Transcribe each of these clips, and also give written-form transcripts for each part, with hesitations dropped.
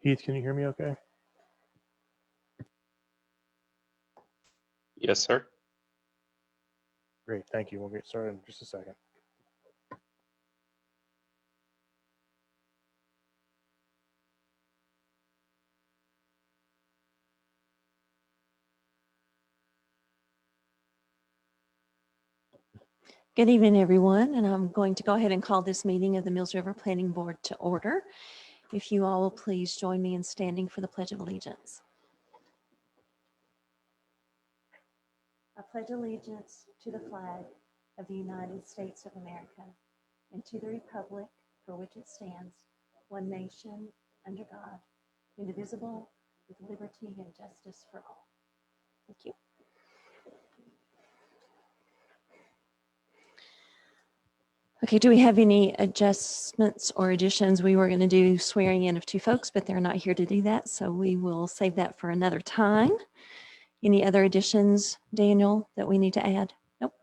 Heath, can you hear me okay? Yes, sir. Great, thank you. We'll get started in just a second. Good evening, everyone, and I'm going to go ahead and call this meeting of the Mills River Planning Board to order. If you all will please join me in standing for the Pledge of Allegiance. I pledge allegiance to the flag of the United States of America and to the republic for which it stands, one nation, under God, indivisible, with liberty and justice for all. Thank you. Okay, do we have any adjustments or additions? We were going to do swearing in of two folks, but they're not here to do that, so we will save that for another time. Any other additions, Daniel, that we need to add? Nope.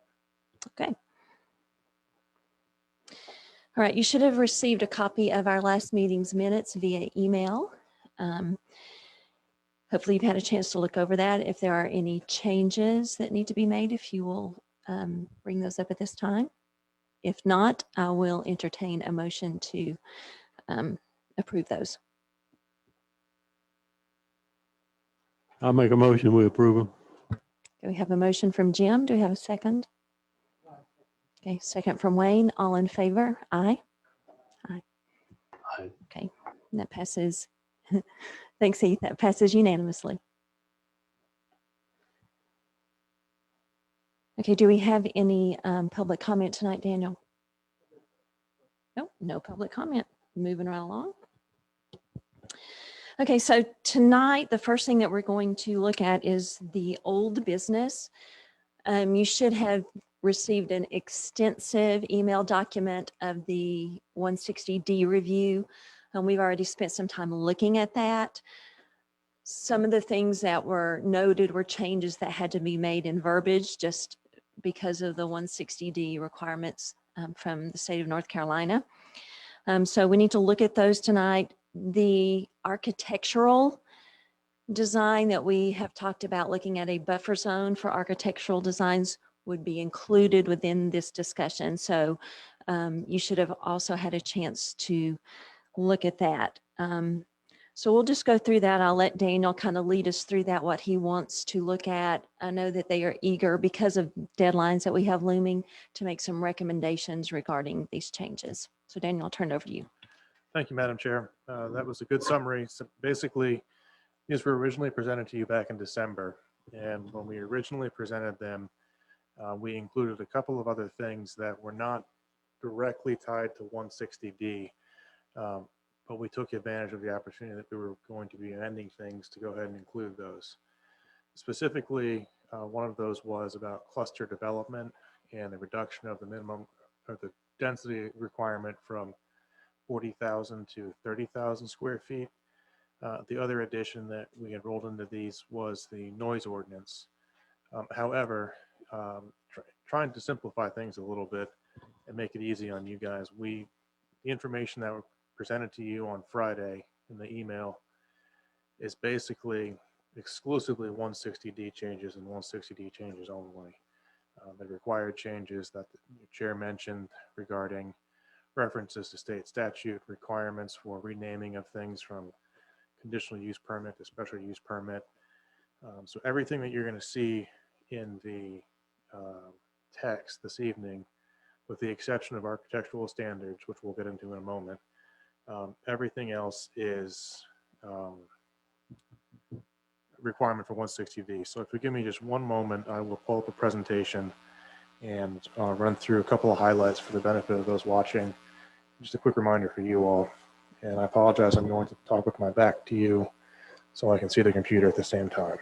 Okay. All right, you should have received a copy of our last meeting's minutes via email. Hopefully you've had a chance to look over that. If there are any changes that need to be made, if you will bring those up at this time. If not, I will entertain a motion to approve those. I'll make a motion, we approve them. Do we have a motion from Jim? Do we have a second? Okay, second from Wayne. All in favor? Aye. Aye. Aye. Okay, and that passes. Thanks, Heath. That passes unanimously. Okay, do we have any public comment tonight, Daniel? Nope, no public comment. Moving right along. Okay, so tonight, the first thing that we're going to look at is the old business. You should have received an extensive email document of the 160D review. We've already spent some time looking at that. Some of the things that were noted were changes that had to be made in verbiage just because of the 160D requirements from the state of North Carolina. So we need to look at those tonight. The architectural design that we have talked about, looking at a buffer zone for architectural designs, would be included within this discussion. So you should have also had a chance to look at that. So we'll just go through that. I'll let Daniel kind of lead us through that, what he wants to look at. I know that they are eager because of deadlines that we have looming to make some recommendations regarding these changes. So Daniel, I'll turn it over to you. Thank you, Madam Chair. That was a good summary. So basically, these were originally presented to you back in December. And when we originally presented them, we included a couple of other things that were not directly tied to 160D, but we took advantage of the opportunity that we were going to be amending things to go ahead and include those. Specifically, one of those was about cluster development and the reduction of the minimum or the density requirement from 40,000 to 30,000 square feet. The other addition that we had rolled into these was the noise ordinance. However, trying to simplify things a little bit and make it easy on you guys, the information that were presented to you on Friday in the email is basically exclusively 160D changes and 160D changes only. The required changes that the chair mentioned regarding references to state statute, requirements for renaming of things from conditional use permit to special use permit. So everything that you're going to see in the text this evening, with the exception of architectural standards, which we'll get into in a moment, everything else is requirement for 160D. So if you give me just one moment, I will pull up a presentation and run through a couple of highlights for the benefit of those watching. Just a quick reminder for you all. And I apologize, I'm going to talk with my back to you so I can see the computer at the same time.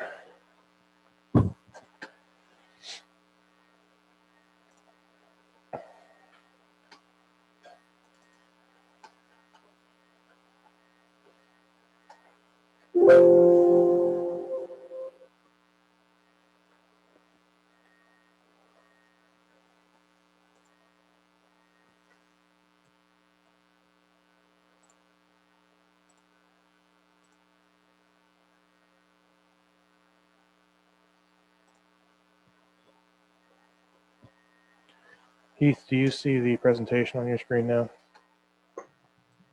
Heath, do you see the presentation on your screen now?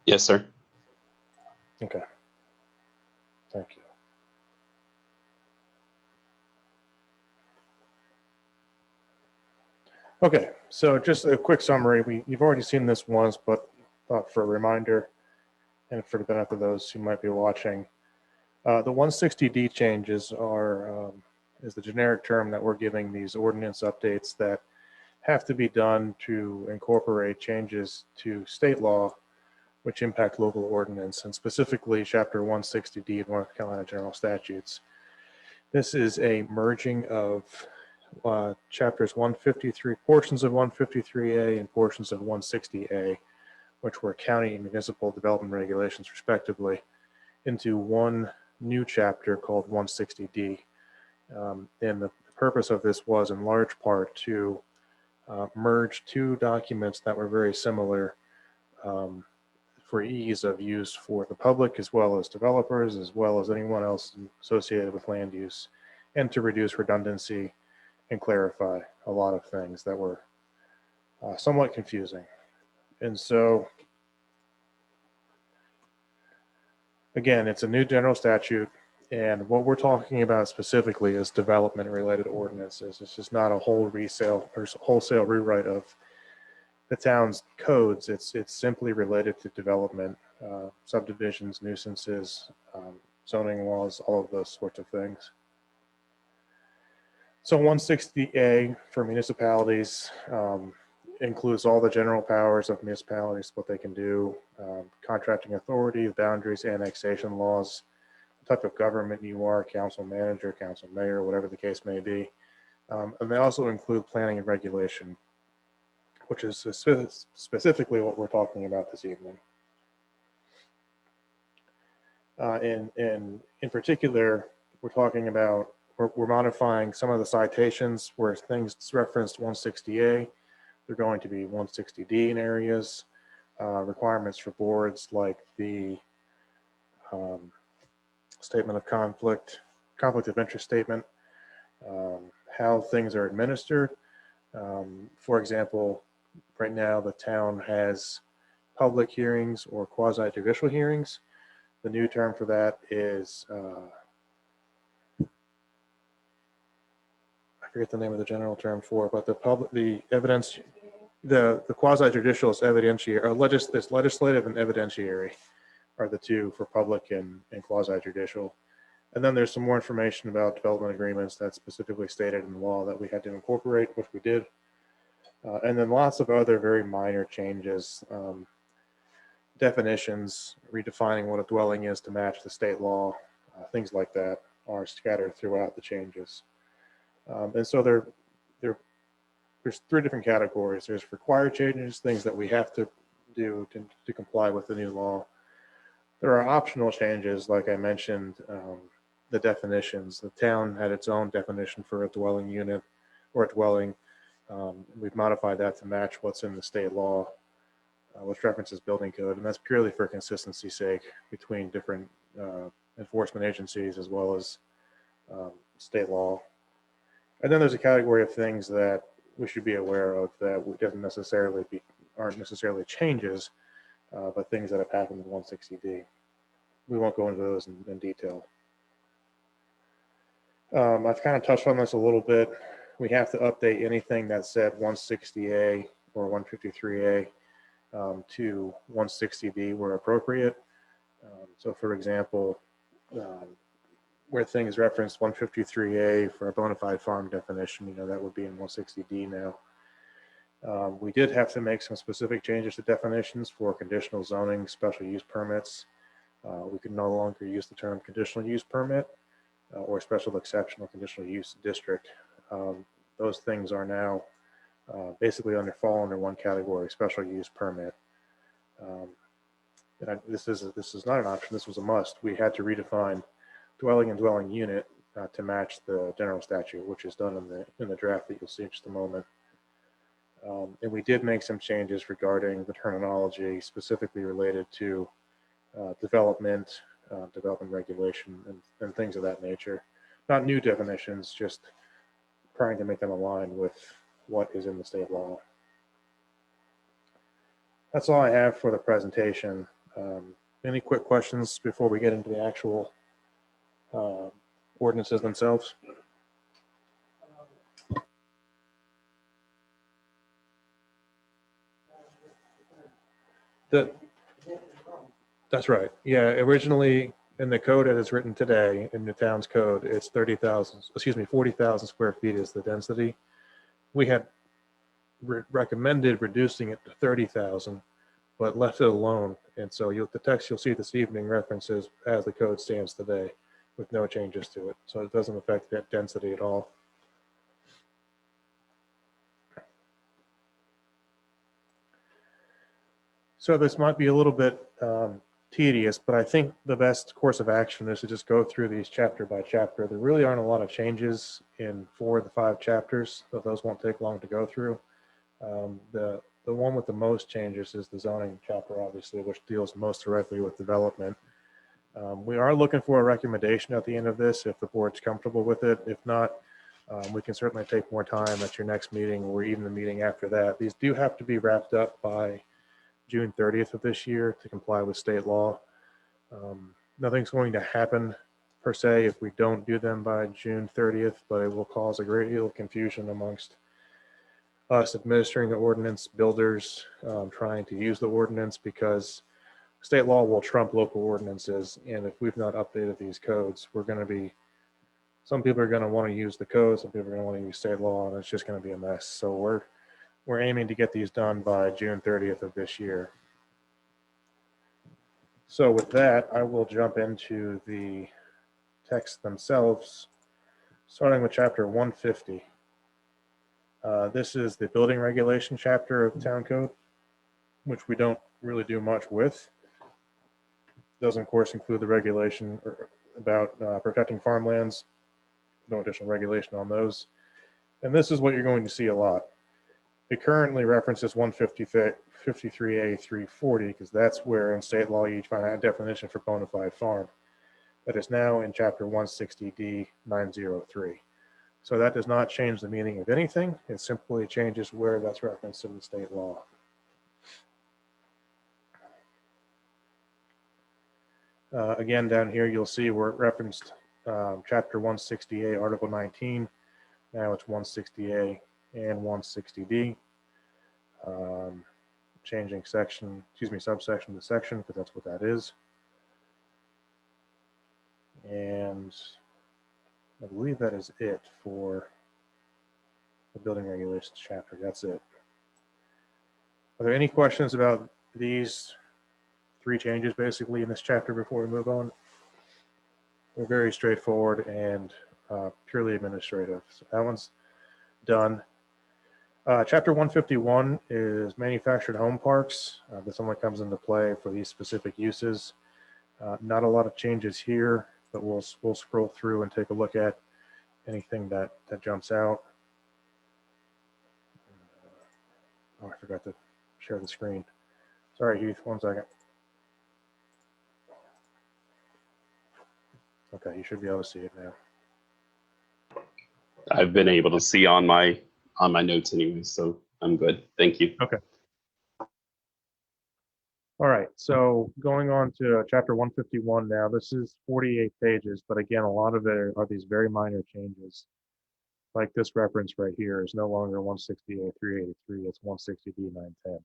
Yes, sir. Okay. Thank you. Okay, so just a quick summary. You've already seen this once, but thought for a reminder and for the benefit of those who might be watching, the 160D changes is the generic term that we're giving these ordinance updates that have to be done to incorporate changes to state law which impact local ordinance, and specifically Chapter 160D of North Carolina General Statutes. This is a merging of chapters 153, portions of 153A and portions of 160A, which were county and municipal development regulations respectively, into one new chapter called 160D. And the purpose of this was in large part to merge two documents that were very similar for ease of use for the public as well as developers as well as anyone else associated with land use, and to reduce redundancy and clarify a lot of things that were somewhat confusing. And so, again, it's a new general statute, and what we're talking about specifically is development-related ordinances. It's just not a whole resale or wholesale rewrite of the town's codes. It's simply related to development, subdivisions, nuisances, zoning laws, all of those sorts of things. So 160A for municipalities includes all the general powers of municipalities, what they can do, contracting authority, boundaries, annexation laws, the type of government you are, council manager, council mayor, whatever the case may be. And they also include planning and regulation, which is specifically what we're talking about this evening. In particular, we're talking about, we're modifying some of the citations where things referenced 160A. They're going to be 160D in areas, requirements for boards like the statement of conflict of interest statement, how things are administered. For example, right now the town has public hearings or quasi-judicial hearings. The new term for that is, I forget the name of the general term for it, but the evidence, the quasi-judicial is evidentiary, or this legislative and evidentiary are the two for public and quasi-judicial. And then there's some more information about development agreements that's specifically stated in the law that we had to incorporate, which we did. And then lots of other very minor changes, definitions, redefining what a dwelling is to match the state law, things like that are scattered throughout the changes. And so there's three different categories. There's required changes, things that we have to do to comply with the new law. There are optional changes, like I mentioned, the definitions. The town had its own definition for a dwelling unit or a dwelling. We've modified that to match what's in the state law, which references building code, and that's purely for consistency's sake between different enforcement agencies as well as state law. And then there's a category of things that we should be aware of that aren't necessarily changes, but things that have happened in 160D. We won't go into those in detail. I've kind of touched on this a little bit. We have to update anything that said 160A or 153A to 160D where appropriate. So for example, where things reference 153A for a bona fide farm definition, that would be in 160D now. We did have to make some specific changes to definitions for conditional zoning, special use permits. We could no longer use the term conditional use permit or special exception or conditional use district. Those things are now basically fall under one category, special use permit. This is not an option. This was a must. We had to redefine dwelling and dwelling unit to match the general statute, which is done in the draft that you'll see in just a moment. And we did make some changes regarding the terminology specifically related to development regulation, and things of that nature. Not new definitions, just trying to make them align with what is in the state law. That's all I have for the presentation. Any quick questions before we get into the actual ordinances themselves? That's right. Yeah, originally in the code as it's written today, in the town's code, it's 40,000 square feet is the density. We had recommended reducing it to 30,000, but left it alone. And so the text you'll see this evening references as the code stands today with no changes to it. So it doesn't affect that density at all. So this might be a little bit tedious, but I think the best course of action is to just go through these chapter by chapter. There really aren't a lot of changes in 4 of the 5 chapters, so those won't take long to go through. The one with the most changes is the zoning chapter, obviously, which deals most directly with development. We are looking for a recommendation at the end of this if the board's comfortable with it. If not, we can certainly take more time at your next meeting or even the meeting after that. These do have to be wrapped up by June 30th of this year to comply with state law. Nothing's going to happen per se if we don't do them by June 30th, but it will cause a great deal of confusion amongst us administering the ordinance, builders trying to use the ordinance, because state law will trump local ordinances. And if we've not updated these codes, some people are going to want to use the code, some people are going to want to use state law, and it's just going to be a mess. So we're aiming to get these done by June 30th of this year. So with that, I will jump into the text themselves, starting with chapter 150. This is the building regulation chapter of town code, which we don't really do much with. Doesn't, of course, include the regulation about protecting farmlands. No additional regulation on those. And this is what you're going to see a lot. It currently references 153A 340 because that's where in state law you find a definition for bona fide farm. That is now in chapter 160D 903. So that does not change the meaning of anything. It simply changes where that's referenced in the state law. Again, down here, you'll see where it referenced chapter 160A, article 19. Now it's 160A and 160D. Changing subsection to section, because that's what that is. And I believe that is it for the building regulations chapter. That's it. Are there any questions about these 3 changes basically in this chapter before we move on? They're very straightforward and purely administrative. So that one's done. Chapter 151 is manufactured home parks. This only comes into play for these specific uses. Not a lot of changes here, but we'll scroll through and take a look at anything that jumps out. Oh, I forgot to share the screen. Sorry, Heath, 1 second. Okay, you should be able to see it now. I've been able to see on my notes anyway, so I'm good. Thank you. Okay. All right, so going on to chapter 151 now. This is 48 pages, but again, a lot of it are these very minor changes. Like this reference right here is no longer 160A 383, it's 160D 910.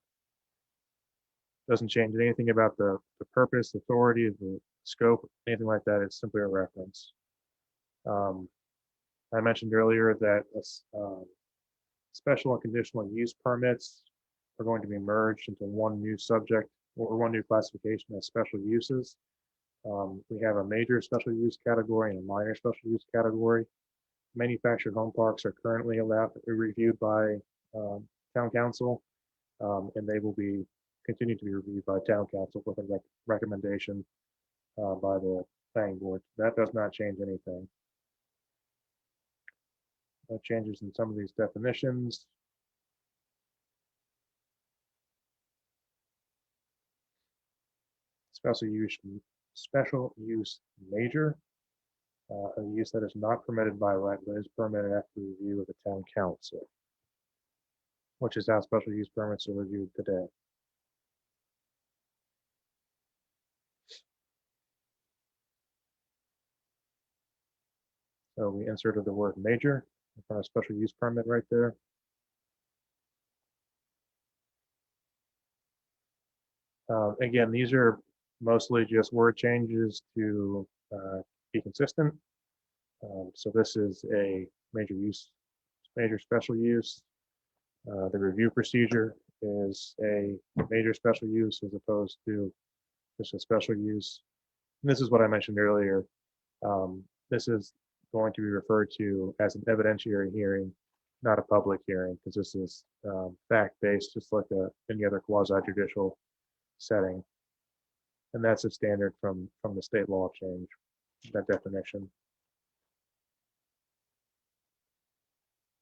Doesn't change anything about the purpose, authority, the scope, anything like that. It's simply a reference. I mentioned earlier that special and conditional use permits are going to be merged into one new subject or one new classification as special uses. We have a major special use category and a minor special use category. Manufactured home parks are currently allowed to be reviewed by town council, and they will continue to be reviewed by town council with a recommendation by the planning board. That does not change anything. That changes in some of these definitions. Special use major, a use that is not permitted by right, but is permitted after review of the town council, which is how special use permits are reviewed today. So we inserted the word major in front of special use permit right there. Again, these are mostly just word changes to be consistent. So this is a major use, major special use. The review procedure is a major special use as opposed to just a special use. And this is what I mentioned earlier. This is going to be referred to as an evidentiary hearing, not a public hearing, because this is fact-based, just like any other quasi-judicial setting. And that's a standard from the state law change, that definition.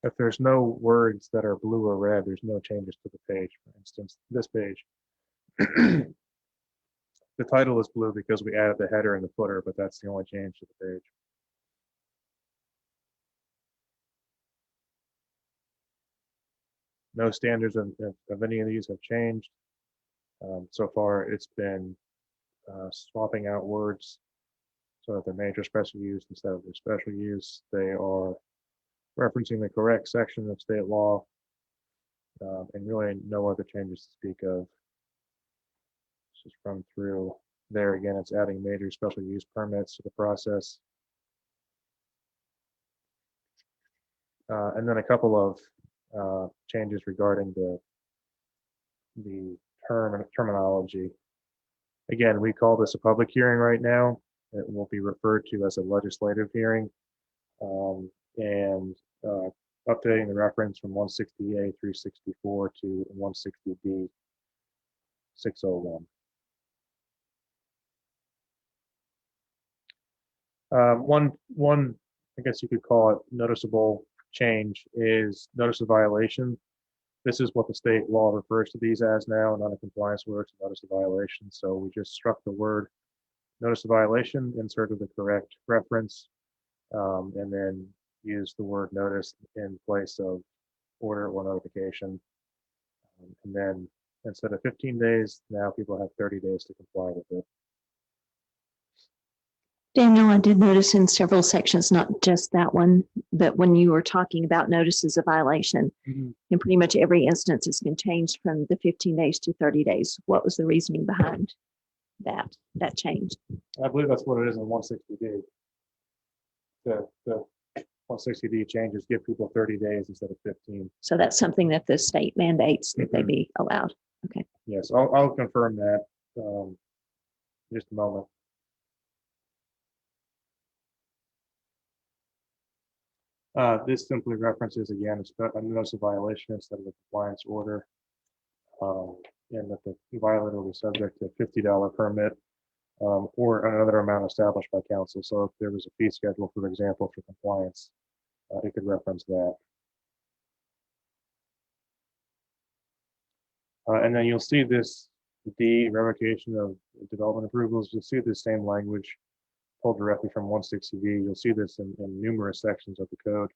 If there's no words that are blue or red, there's no changes to the page. For instance, this page, the title is blue because we added the header and the footer, but that's the only change to the page. No standards of any of these have changed. So far, it's been swapping out words so that they're major special use instead of their special use. They are referencing the correct section of state law, and really no other changes to speak of. Let's just run through there again. It's adding major special use permits to the process. And then a couple of changes regarding the terminology. Again, we call this a public hearing right now. It will be referred to as a legislative hearing. And updating the reference from 160A 364 to 160B 601. One, I guess you could call it noticeable change is notice of violation. This is what the state law refers to these as now, non-compliance words, notice of violation. So we just struck the word notice of violation, inserted the correct reference, and then use the word notice in place of order or notification. And then instead of 15 days, now people have 30 days to comply with it. Daniel, I did notice in several sections, not just that one, but when you were talking about notices of violation, in pretty much every instance, it's been changed from the 15 days to 30 days. What was the reasoning behind that change? I believe that's what it is in 160D. The 160D changes give people 30 days instead of 15. So that's something that the state mandates that they be allowed. Okay. Yes, I'll confirm that in just a moment. This simply references again a notice of violation instead of a compliance order, and that the violator will be subject to a $50 permit or another amount established by council. So if there was a fee schedule, for example, for compliance, it could reference that. And then you'll see this D, revocation of development approvals. You'll see the same language pulled directly from 160D. You'll see this in numerous sections of the code.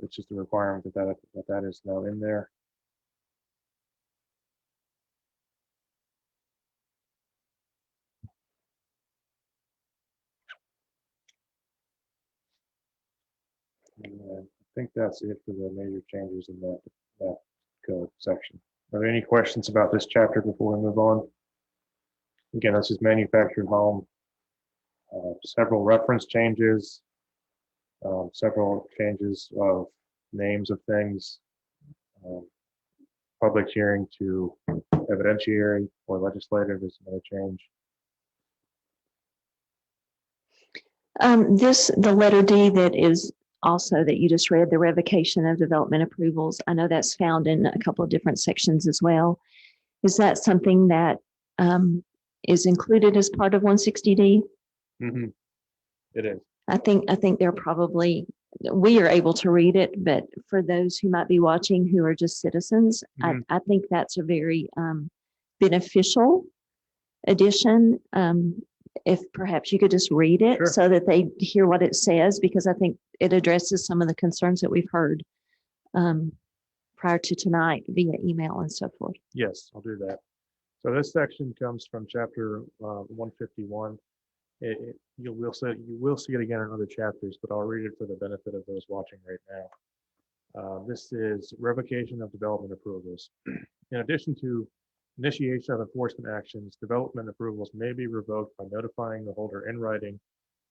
It's just a requirement that is now in there. And I think that's it for the major changes in that code section. Are there any questions about this chapter before we move on? Again, this is manufactured home. Several reference changes, several changes of names of things, public hearing to evidentiary or legislative is another change. The letter D that is also that you just read, the revocation of development approvals. I know that's found in a couple of different sections as well. Is that something that is included as part of 160D? Mm-hmm. It is. I think they're probably, we are able to read it, but for those who might be watching who are just citizens, I think that's a very beneficial addition. If perhaps you could just read it so that they hear what it says, because I think it addresses some of the concerns that we've heard prior to tonight via email and so forth. Yes, I'll do that. So this section comes from chapter 151. You will see it again in other chapters, but I'll read it for the benefit of those watching right now. This is revocation of development approvals. In addition to initiation of enforcement actions, development approvals may be revoked by notifying the holder in writing,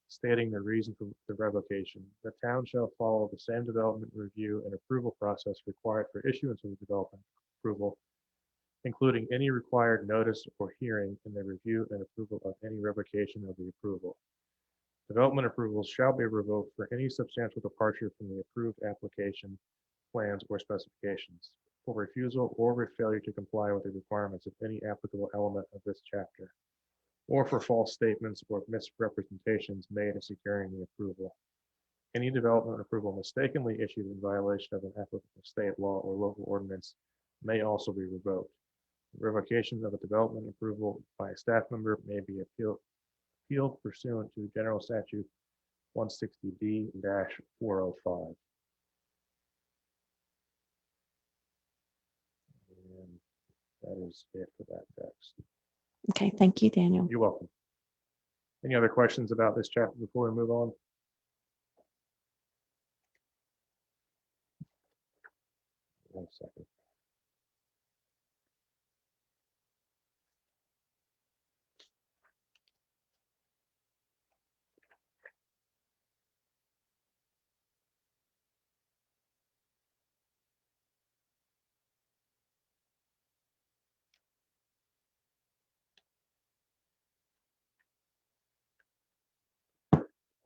stating the reason for the revocation. The town shall follow the same development review and approval process required for issuance of the development approval, including any required notice or hearing in the review and approval of any revocation of the approval. Development approvals shall be revoked for any substantial departure from the approved application, plans, or specifications, for refusal or failure to comply with the requirements of any applicable element of this chapter, or for false statements or misrepresentations made in securing the approval. Any development approval mistakenly issued in violation of an applicable state law or local ordinance may also be revoked. Revocation of a development approval by a staff member may be appealed pursuant to General Statute 160D-405. And that is it for that text. Okay, thank you, Daniel. You're welcome. Any other questions about this chapter before we move on? One second.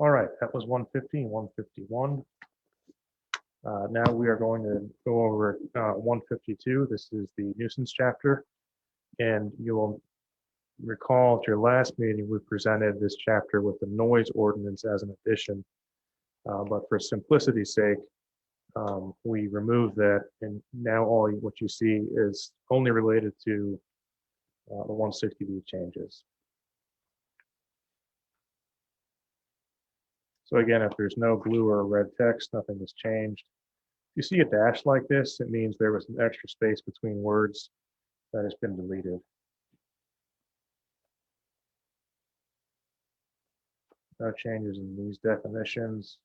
All right, that was 150 and 151. Now we are going to go over 152. This is the nuisance chapter. And you'll recall at your last meeting, we presented this chapter with the noise ordinance as an addition. But for simplicity's sake, we removed that. And now all what you see is only related to the 160B changes. So again, if there's no blue or red text, nothing has changed. If you see a dash like this, it means there was an extra space between words that has been deleted. No changes in these definitions.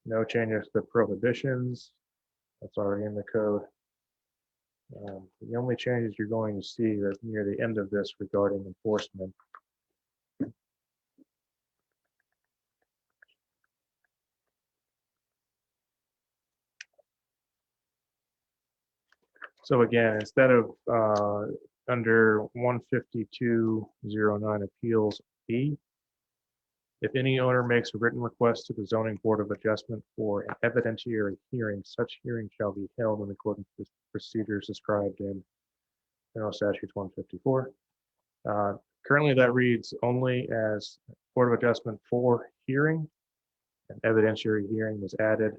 No changes to prohibitions. That's already in the code. The only changes you're going to see are near the end of this regarding enforcement. So again, instead of under 152.09 appeals B, if any owner makes a written request to the zoning board of adjustment for an evidentiary hearing, such hearing shall be held in accordance with procedures described in General Statute 154. Currently that reads only as Board of Adjustment for hearing. An evidentiary hearing was added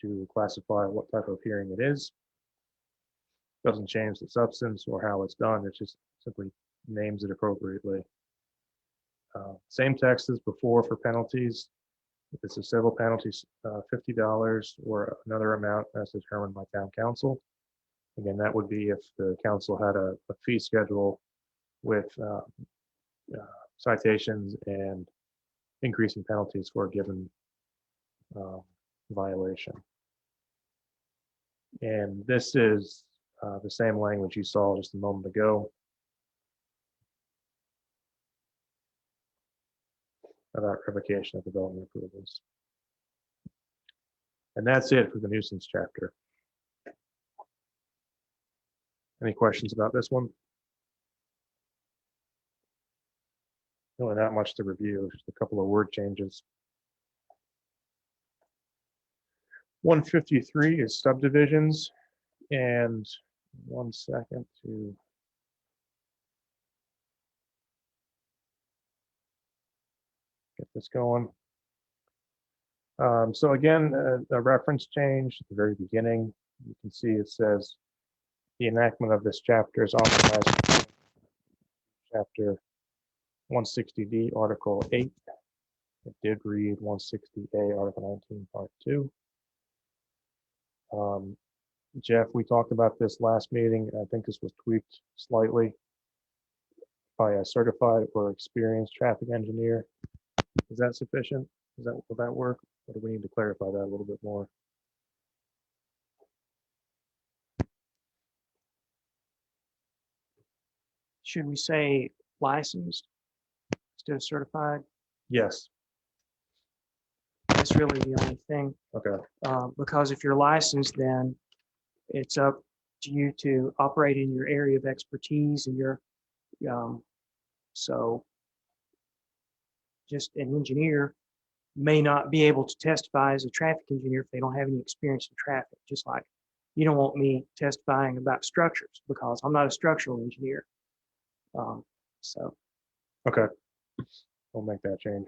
to classify what type of hearing it is. Doesn't change the substance or how it's done. It just simply names it appropriately. Same text as before for penalties. If it's a civil penalty, $50 or another amount as determined by town council. Again, that would be if the council had a fee schedule with citations and increasing penalties for a given violation. And this is the same language you saw just a moment ago about revocation of development approvals. And that's it for the nuisance chapter. Any questions about this one? Really not much to review, just a couple of word changes. 153 is subdivisions, and 1 second to get this going. So again, a reference change at the very beginning. You can see it says the enactment of this chapter is authorized. Chapter 160D, Article 8. It did read 160A, Article 19, Part 2. Jeff, we talked about this last meeting. I think this was tweaked slightly. by a certified or experienced traffic engineer. Is that sufficient? Will that work? Or do we need to clarify that a little bit more? Should we say licensed instead of certified? Yes. That's really the only thing. Okay. Because if you're licensed, then it's up to you to operate in your area of expertise and so just an engineer may not be able to testify as a traffic engineer if they don't have any experience in traffic, just like you don't want me testifying about structures because I'm not a structural engineer. So Okay. We'll make that change.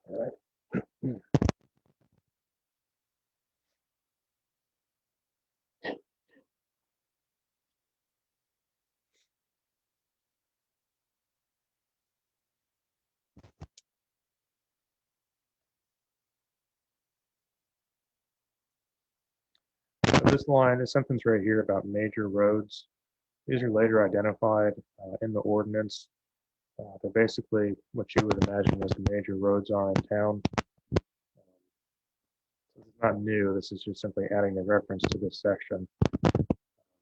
All right. So this line, this sentence right here about major roads, these are later identified in the ordinance. They're basically what you would imagine as the major roads are in town. This is not new. This is just simply adding a reference to this section,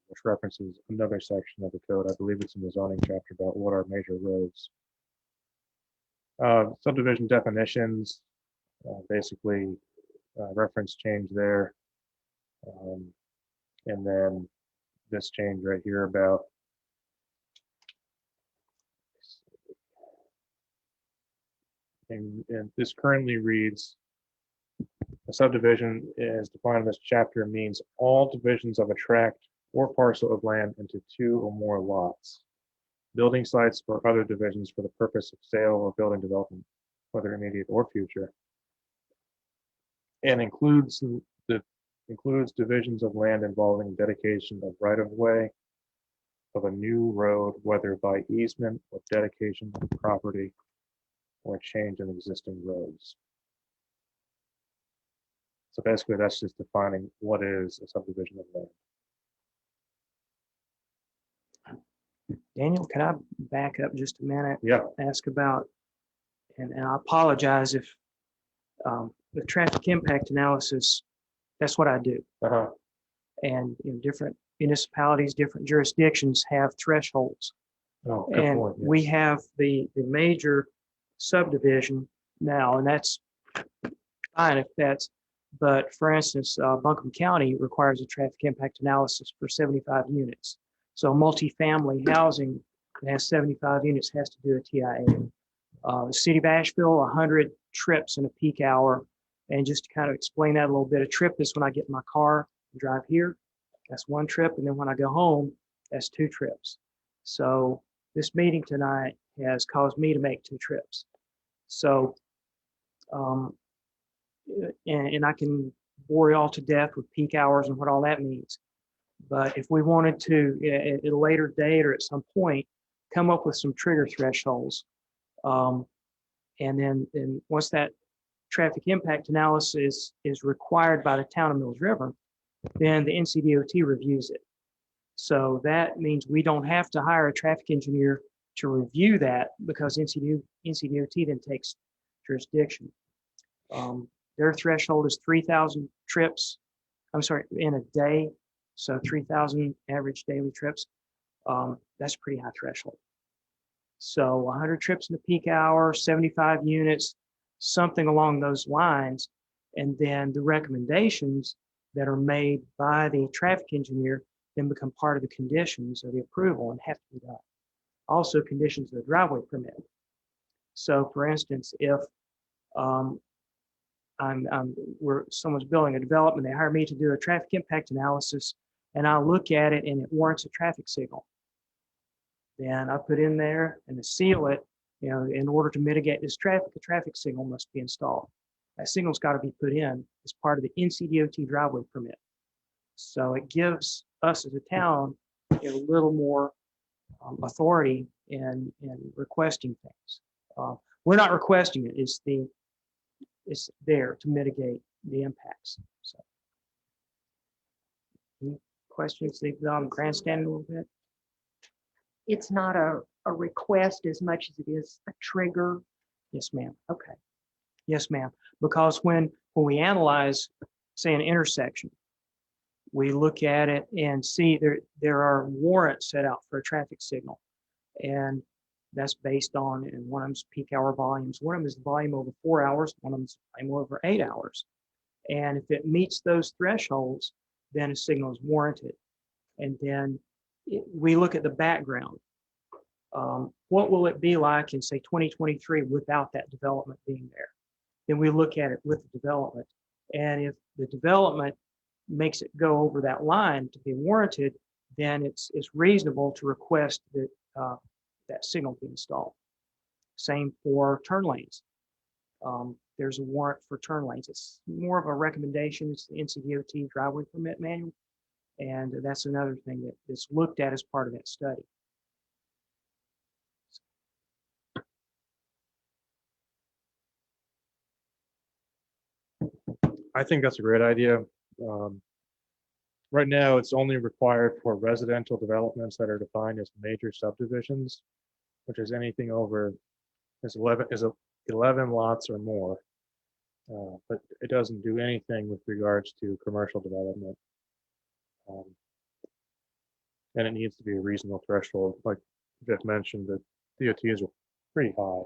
which references another section of the code. I believe it's in the zoning chapter about what are major roads. Subdivision definitions, basically reference change there. And then this change right here about and this currently reads, a subdivision as defined in this chapter means all divisions of a tract or parcel of land into 2 or more lots, building sites or other divisions for the purpose of sale or building development, whether immediate or future, and includes divisions of land involving dedication of right-of-way of a new road, whether by easement or dedication of property or change in existing roads. So basically, that's just defining what is a subdivision of land. Daniel, can I back up just a minute? Yeah. Ask about, and I apologize if the traffic impact analysis, that's what I do. Uh-huh. And different municipalities, different jurisdictions have thresholds. Oh, good And point. we Yes. have the major subdivision now, and that's fine if that's, but for instance, Buncombe County requires a traffic impact analysis for 75 units. So multifamily housing that has 75 units has to do a TIA. The city of Asheville, 100 trips in a peak hour. And just to kind of explain that a little bit, a trip is when I get in my car and drive here, that's 1 trip. And then when I go home, that's 2 trips. So this meeting tonight has caused me to make 2 trips. So, and I can bore you all to death with peak hours and what all that means. But if we wanted to, at a later date or at some point, come up with some trigger thresholds, and then once that traffic impact analysis is required by the town of Mills River, then the NCDOT reviews it. So that means we don't have to hire a traffic engineer to review that because NCDOT then takes jurisdiction. Their threshold is 3,000 trips, I'm sorry, in a day. So 3,000 average daily trips. That's a pretty high threshold. So 100 trips in the peak hour, 75 units, something along those lines. And then the recommendations that are made by the traffic engineer then become part of the conditions of the approval and have to be done. Also conditions of the driveway permit. So for instance, if someone's building a development, they hire me to do a traffic impact analysis, and I look at it and it warrants a traffic signal. Then I put in there and to seal it, in order to mitigate this traffic, a traffic signal must be installed. That signal's got to be put in as part of the NCDOT driveway permit. So it gives us as a town a little more authority in requesting things. we're not requesting it. It's there to mitigate the impacts. So, any questions? I'm grandstanding a little bit. It's not a request as much as it is a trigger. Yes, ma'am. Okay. Yes, ma'am. Because when we analyze, say, an intersection, we look at it and see there are warrants set out for a traffic signal. And that's based on, and one of them's peak hour volumes. One of them is volume over 4 hours. One of them is volume over 8 hours. And if it meets those thresholds, then a signal is warranted. And then we look at the background. What will it be like in, say, 2023 without that development being there? Then we look at it with the development. And if the development makes it go over that line to be warranted, then it's reasonable to request that that signal be installed. Same for turn lanes. There's a warrant for turn lanes. It's more of a recommendation. It's the NCDOT driveway permit manual. And that's another thing that's looked at as part of that study. I think that's a great idea. Right now, it's only required for residential developments that are defined as major subdivisions, which is anything over 11 lots or more. But it doesn't do anything with regards to commercial development. And it needs to be a reasonable threshold. Like Jeff mentioned, the DOTs are pretty high.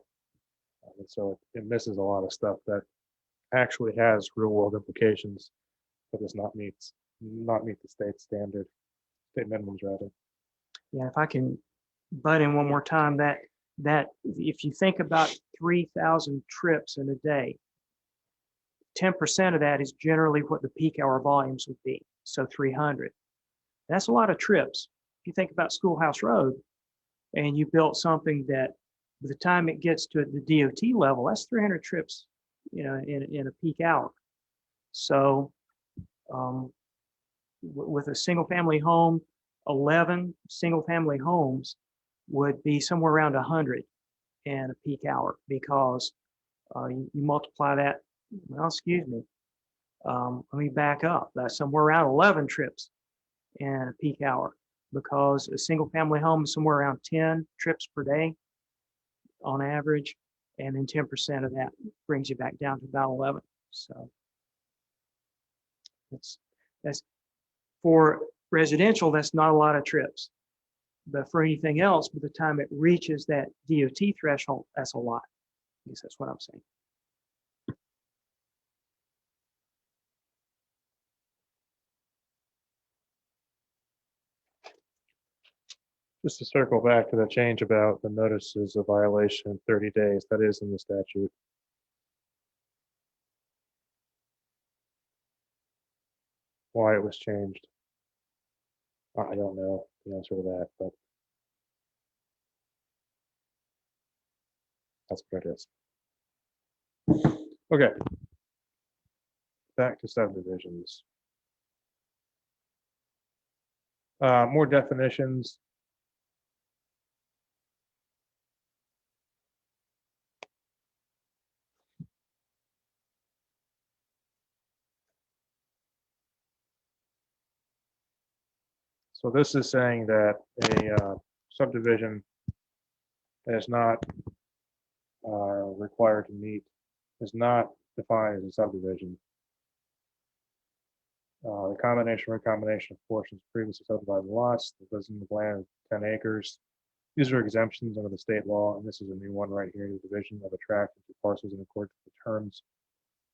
And so it misses a lot of stuff that actually has real world implications, but does not meet the state standard, state minimums rather. Yeah, if I can butt in one more time, that if you think about 3,000 trips in a day, 10% of that is generally what the peak hour volumes would be. So 300. That's a lot of trips. If you think about Schoolhouse Road and you built something that by the time it gets to the DOT level, that's 300 trips, in a peak hour. So with a single family home, 11 single family homes would be somewhere around 100 in a peak hour, because you multiply that, well, excuse me, let me back up. That's somewhere around 11 trips in a peak hour, because a single family home is somewhere around 10 trips per day on average. And then 10% of that brings you back down to about 11. So that's for residential, that's not a lot of trips. But for anything else, by the time it reaches that DOT threshold, that's a lot. I guess that's what I'm saying. Just to circle back to the change about the notices of violation in 30 days, that is in the statute. Why it was changed, I don't know the answer to that, but that's what it is. Okay. Back to subdivisions. More definitions. So this is saying that a subdivision is not required to meet, is not defined as a subdivision. The combination or recombination of portions of previously subdivided lots that was in the land of 10 acres. These are exemptions under the state law, and this is a new one right here, the division of a tract into parcels in accordance with the terms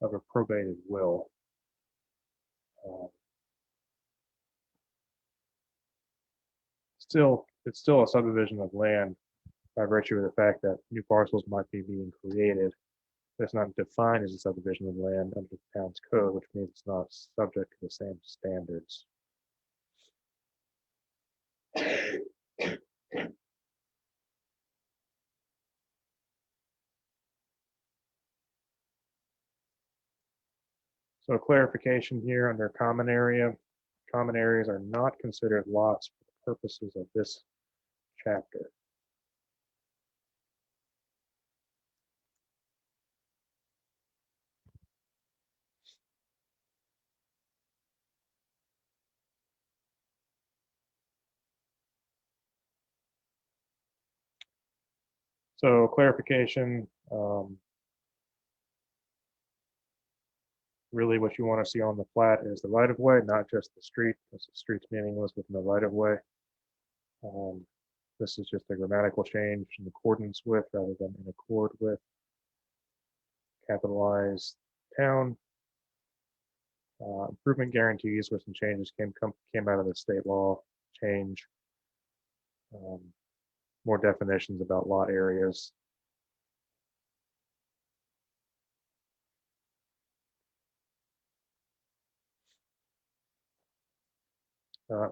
of a probated will. It's still a subdivision of land by virtue of the fact that new parcels might be being created. But it's not defined as a subdivision of land under the town's code, which means it's not subject to the same standards. So clarification here under common area. Common areas are not considered lots for the purposes of this chapter. So clarification, really what you want to see on the plat is the right of way, not just the street, because the street's meaningless within the right of way. This is just a grammatical change in accordance with rather than in accord with. Capitalize town. Improvement guarantees where some changes came out of the state law change. More definitions about lot areas.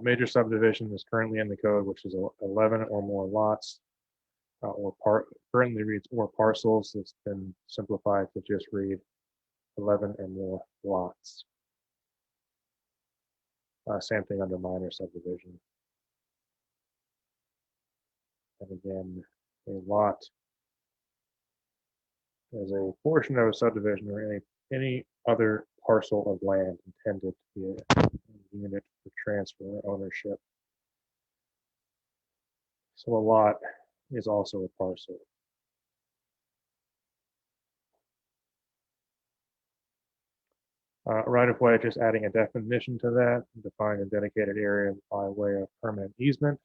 Major subdivision is currently in the code, which is 11 or more lots, currently reads or parcels. It's been simplified to just read 11 or more lots. Same thing under minor subdivision. And again, a lot is a portion of a subdivision or any other parcel of land intended to be a unit for transfer or ownership. So a lot is also a parcel. Right of way, just adding a definition to that, define a dedicated area by way of permanent easement,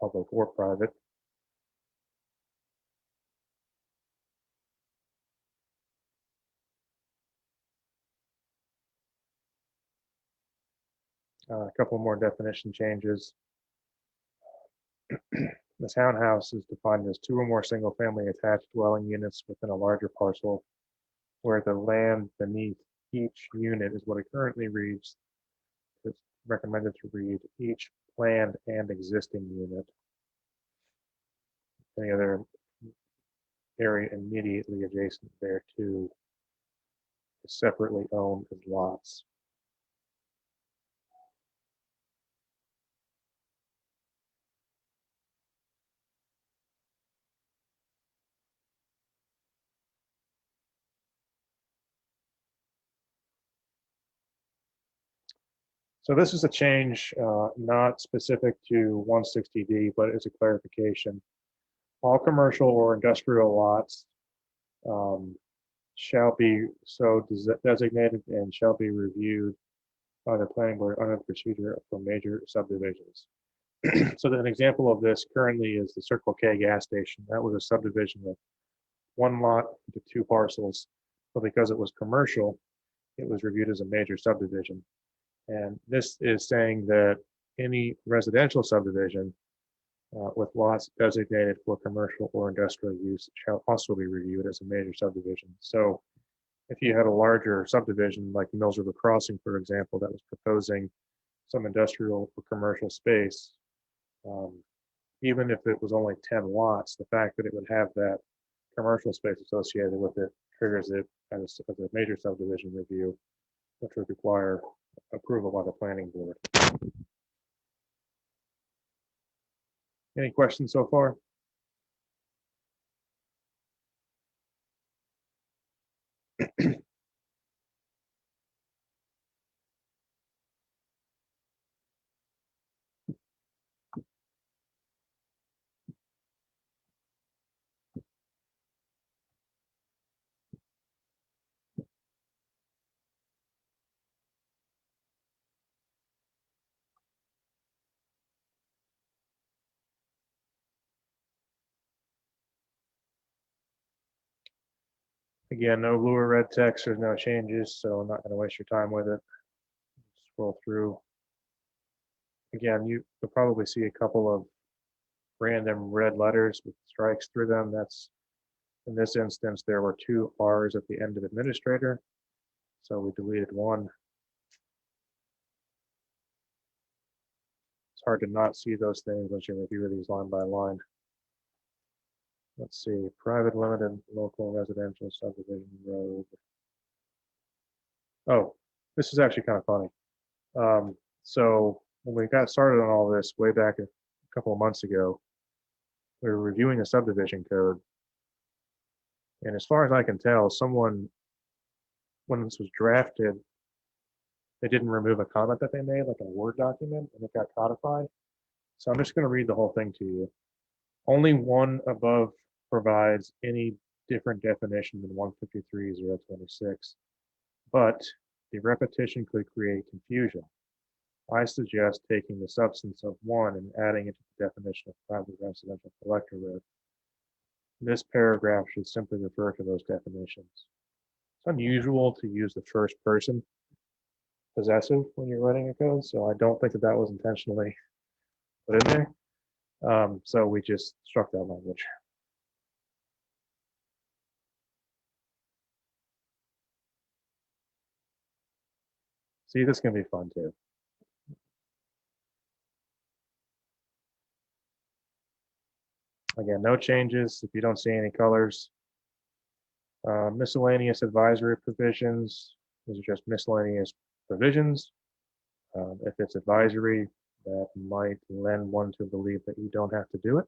public or private. A couple more definition changes. The townhouse is defined as 2 or more single-family attached dwelling units within a larger parcel, where the land beneath each unit is what it currently reads. It's recommended to read each planned and existing unit. Any other area immediately adjacent thereto is separately owned as lots. So this is a change not specific to 160D, but it's a clarification. All commercial or industrial lots shall be so designated and shall be reviewed by the planning board under the procedure for major subdivisions. So an example of this currently is the Circle K gas station. That was a subdivision of 1 lot into 2 parcels, but because it was commercial, it was reviewed as a major subdivision. And this is saying that any residential subdivision with lots designated for commercial or industrial use shall also be reviewed as a major subdivision. So if you had a larger subdivision like Mills River Crossing, for example, that was proposing some industrial or commercial space, even if it was only 10 lots, the fact that it would have that commercial space associated with it triggers it as a major subdivision review, which would require approval by the planning board. Any questions so far? Again, no blue or red text, there's no changes, so I'm not going to waste your time with it. Scroll through. Again, you'll probably see a couple of random red letters with strikes through them. That's, in this instance, there were 2 R's at the end of administrator, so we deleted 1. It's hard to not see those things once you review these line by line. Let's see, private, limited, local, residential, subdivision, road. Oh, this is actually kind of funny. So when we got started on all this way back a couple of months ago, we were reviewing a subdivision code. And as far as I can tell, someone, when this was drafted, they didn't remove a comment that they made, like a Word document, and it got codified. So I'm just going to read the whole thing to you. Only one above provides any different definition than 153.026, but the repetition could create confusion. I suggest taking the substance of one and adding it to the definition of private residential collector road. This paragraph should simply refer to those definitions. It's unusual to use the first person possessive when you're writing a code, so I don't think that that was intentionally put in there. So we just struck that language. See, this can be fun too. Again, no changes. If you don't see any colors, miscellaneous advisory provisions, these are just miscellaneous provisions. If it's advisory, that might lend one to believe that you don't have to do it.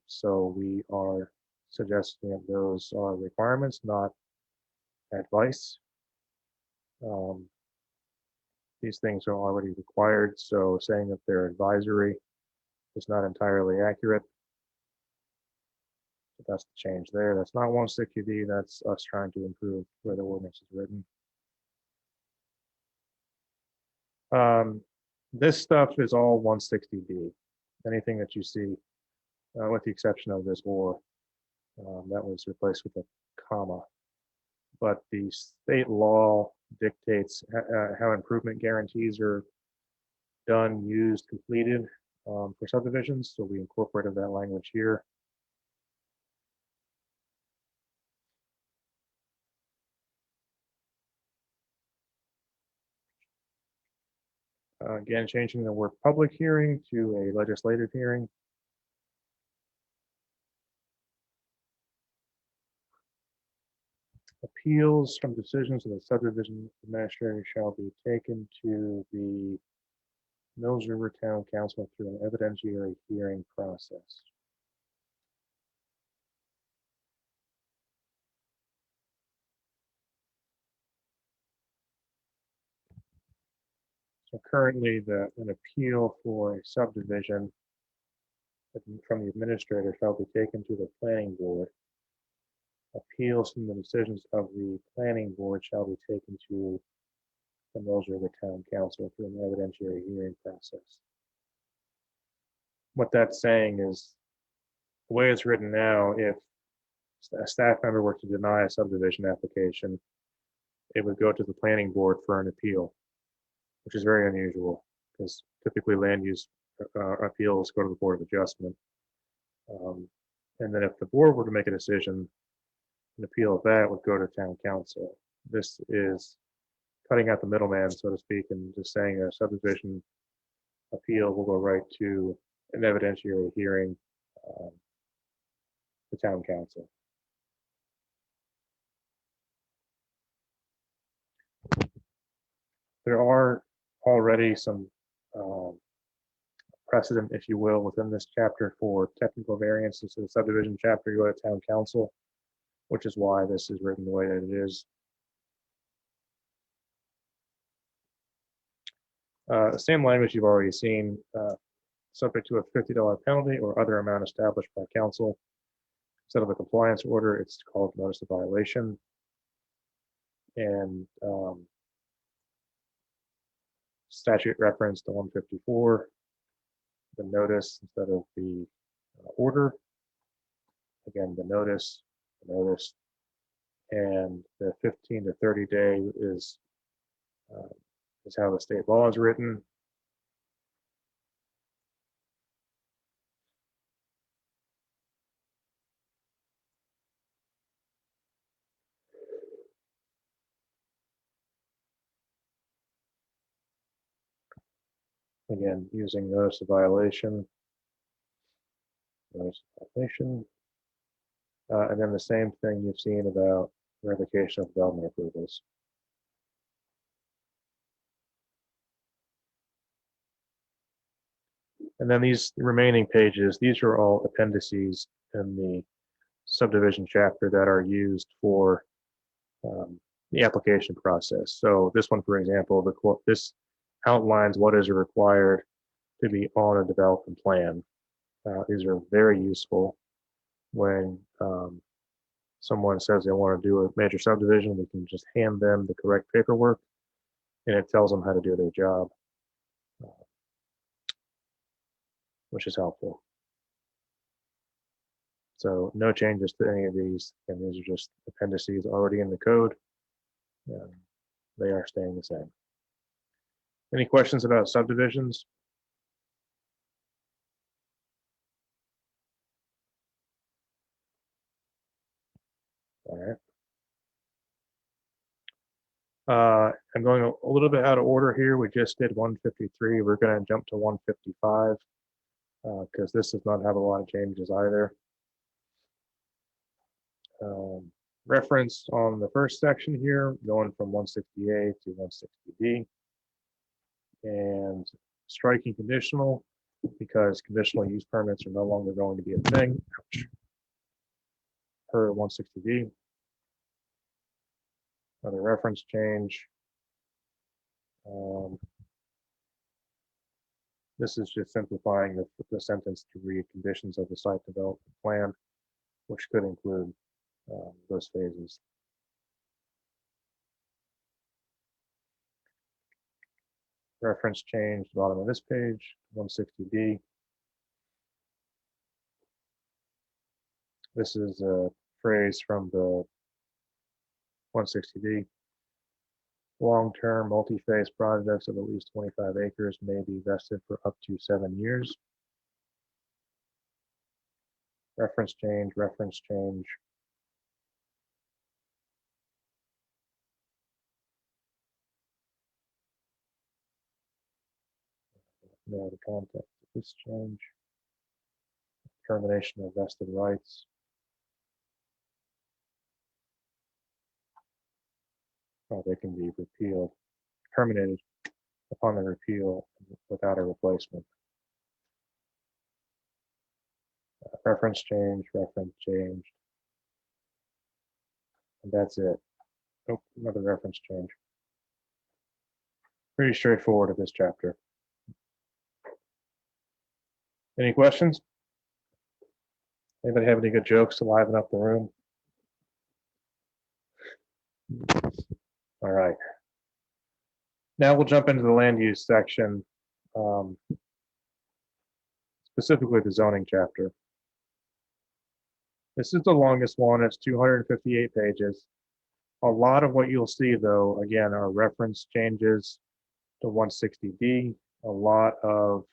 So we are suggesting that those are requirements, not advice. These things are already required, so saying that they're advisory is not entirely accurate. So that's the change there. That's not 160D, that's us trying to improve where the ordinance is written. This stuff is all 160D. Anything that you see, with the exception of this or, that was replaced with a comma. But the state law dictates how improvement guarantees are done, used, completed for subdivisions. So we incorporated that language here. Again, changing the word public hearing to a legislative hearing. Appeals from decisions of the subdivision administrator shall be taken to the Mills River Town Council through an evidentiary hearing process. So currently, an appeal for a subdivision from the administrator shall be taken to the planning board. Appeals from the decisions of the planning board shall be taken to the Mills River Town Council through an evidentiary hearing process. What that's saying is, the way it's written now, if a staff member were to deny a subdivision application, it would go to the planning board for an appeal, which is very unusual because typically land use appeals go to the Board of Adjustment. And then if the board were to make a decision, an appeal of that would go to town council. This is cutting out the middleman, so to speak, and just saying a subdivision appeal will go right to an evidentiary hearing, the town council. There are already some precedent, if you will, within this chapter for technical variances to the subdivision chapter. You go to town council, which is why this is written the way that it is. Same language you've already seen, subject to a $50 penalty or other amount established by council. Instead of a compliance order, it's called notice of violation. And statute reference to 154, the notice instead of the order. Again, the notice, and the 15 to 30 day is how the state law is written. Again, using notice of violation, and then the same thing you've seen about revocation of development approvals. And then these remaining pages, these are all appendices in the subdivision chapter that are used for the application process. So this one, for example, this outlines what is required to be on a development plan. These are very useful. when someone says they want to do a major subdivision, we can just hand them the correct paperwork and it tells them how to do their job, which is helpful. So no changes to any of these, and these are just appendices already in the code. They are staying the same. Any questions about subdivisions? All right. I'm going a little bit out of order here. We just did 153. We're going to jump to 155 because this does not have a lot of changes either. Reference on the first section here, going from 160A to 160D. And striking conditional because conditional use permits are no longer going to be a thing per 160D. Another reference change. This is just simplifying the sentence to read conditions of the site development plan, which could include those phases. Reference change, bottom of this page, 160D. This is a phrase from the 160D. Long-term multi-phase projects of at least 25 acres may be vested for up to 7 years. Reference change, reference change. Know the context of this change. Termination of vested rights. Oh, they can be repealed, terminated upon the repeal without a replacement. Reference change, reference changed. And that's it. Oh, another reference change. Pretty straightforward of this chapter. Any questions? Anybody have any good jokes to liven up the room? All right. Now we'll jump into the land use section, specifically the zoning chapter. This is the longest one. It's 258 pages. A lot of what you'll see, though, again, are reference changes to 160D. A lot of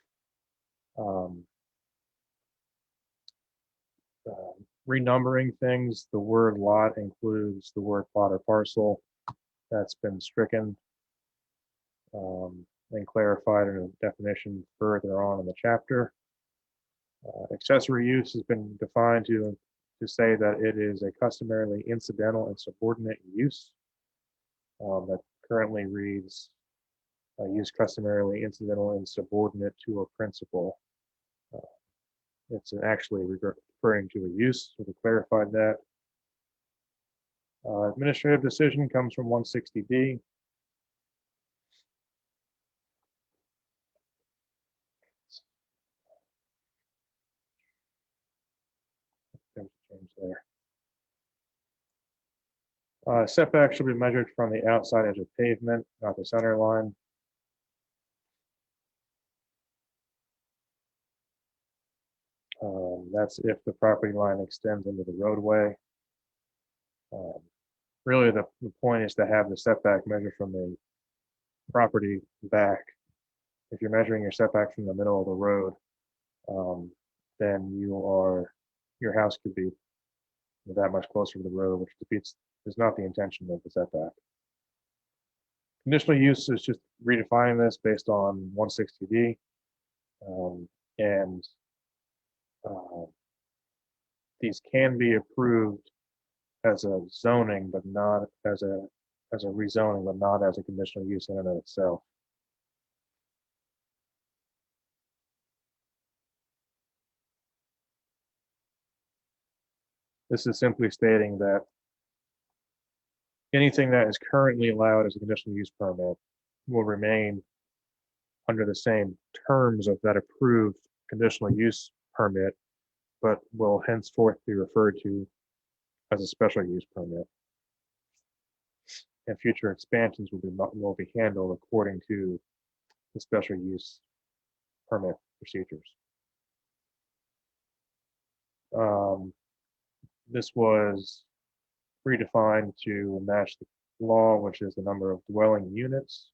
renumbering things. The word lot includes the word plot or parcel. That's been stricken and clarified in a definition further on in the chapter. Accessory use has been defined to say that it is a customarily incidental and subordinate use. That currently reads use customarily incidental and subordinate to a principal. It's actually referring to a use, so we clarified that. Administrative decision comes from 160D. Change there. Setback should be measured from the outside edge of pavement, not the center line. That's if the property line extends into the roadway. Really, the point is to have the setback measured from the property back. If you're measuring your setback from the middle of the road, then your house could be that much closer to the road, which is not the intention of the setback. Conditional use is just redefining this based on 160D, and these can be approved as a zoning, but not as a rezoning, but not as a conditional use in and of itself. This is simply stating that anything that is currently allowed as a conditional use permit will remain under the same terms of that approved conditional use permit but will henceforth be referred to as a special use permit. And future expansions will be handled according to the special use permit procedures. This was redefined to match the law, which is the number of dwelling units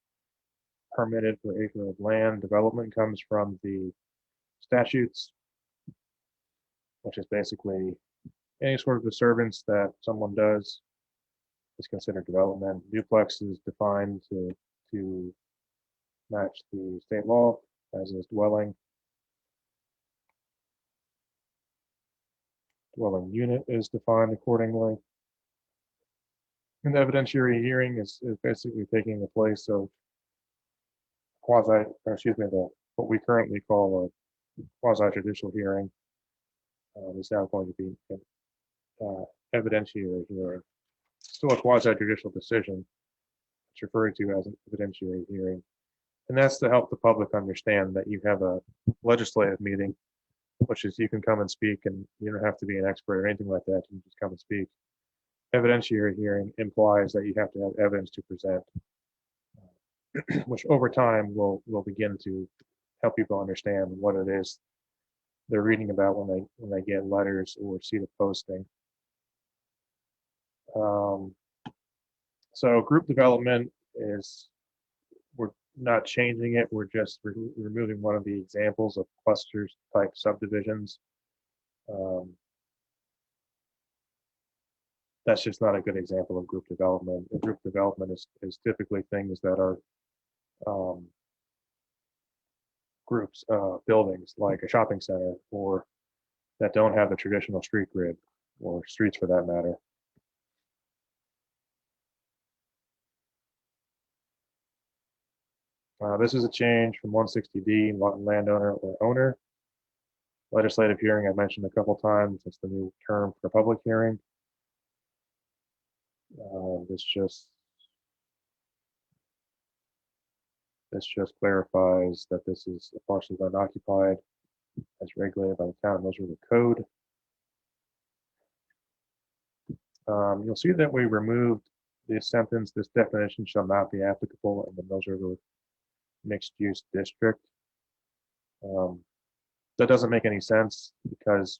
permitted per acre of land. Development comes from the statutes, which is basically any sort of disturbance that someone does is considered development. Duplex is defined to match the state law, as is dwelling. Dwelling unit is defined accordingly. And the evidentiary hearing is basically taking the place of what we currently call a quasi-judicial hearing. Is now going to be an evidentiary hearing. Still a quasi-judicial decision. It's referred to as an evidentiary hearing. And that's to help the public understand that you have a legislative meeting, which is you can come and speak and you don't have to be an expert or anything like that. You can just come and speak. Evidentiary hearing implies that you have to have evidence to present, which over time will begin to help people understand what it is they're reading about when they get letters or see the posting. So group development is, we're not changing it. We're just removing one of the examples of clusters type subdivisions. That's just not a good example of group development. A group development is typically things that are groups, buildings like a shopping center, or that don't have the traditional street grid, or streets for that matter. This is a change from 160D, landowner or owner. Legislative hearing, I mentioned a couple times, it's the new term for public hearing. This just clarifies that this is a parcel unoccupied as regulated by the town measure of the code. You'll see that we removed this sentence, this definition shall not be applicable in the Mills River mixed use district. That doesn't make any sense because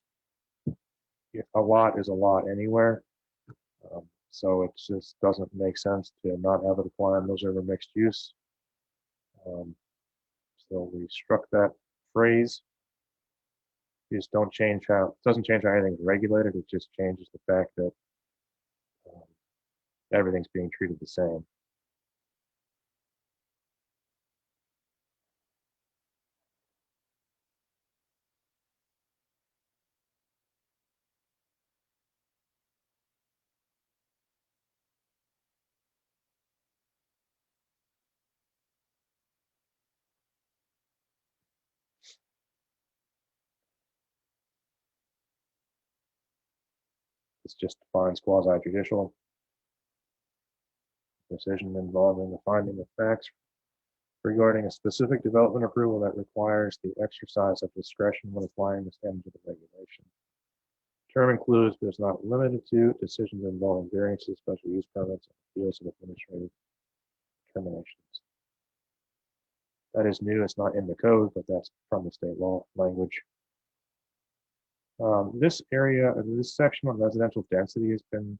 a lot is a lot anywhere. So it just doesn't make sense to not have it apply in Mills River mixed use. So we struck that phrase. You just don't change how, it doesn't change how anything's regulated, it just changes the fact that everything's being treated the same. This just defines quasi-judicial decision involving the finding of facts regarding a specific development approval that requires the exercise of discretion when applying the standards of the regulation. Term includes, but is not limited to, decisions involving variances, special use permits, and appeals of administrative determinations. That is new. It's not in the code, but that's from the state law language. This area, this section on residential density has been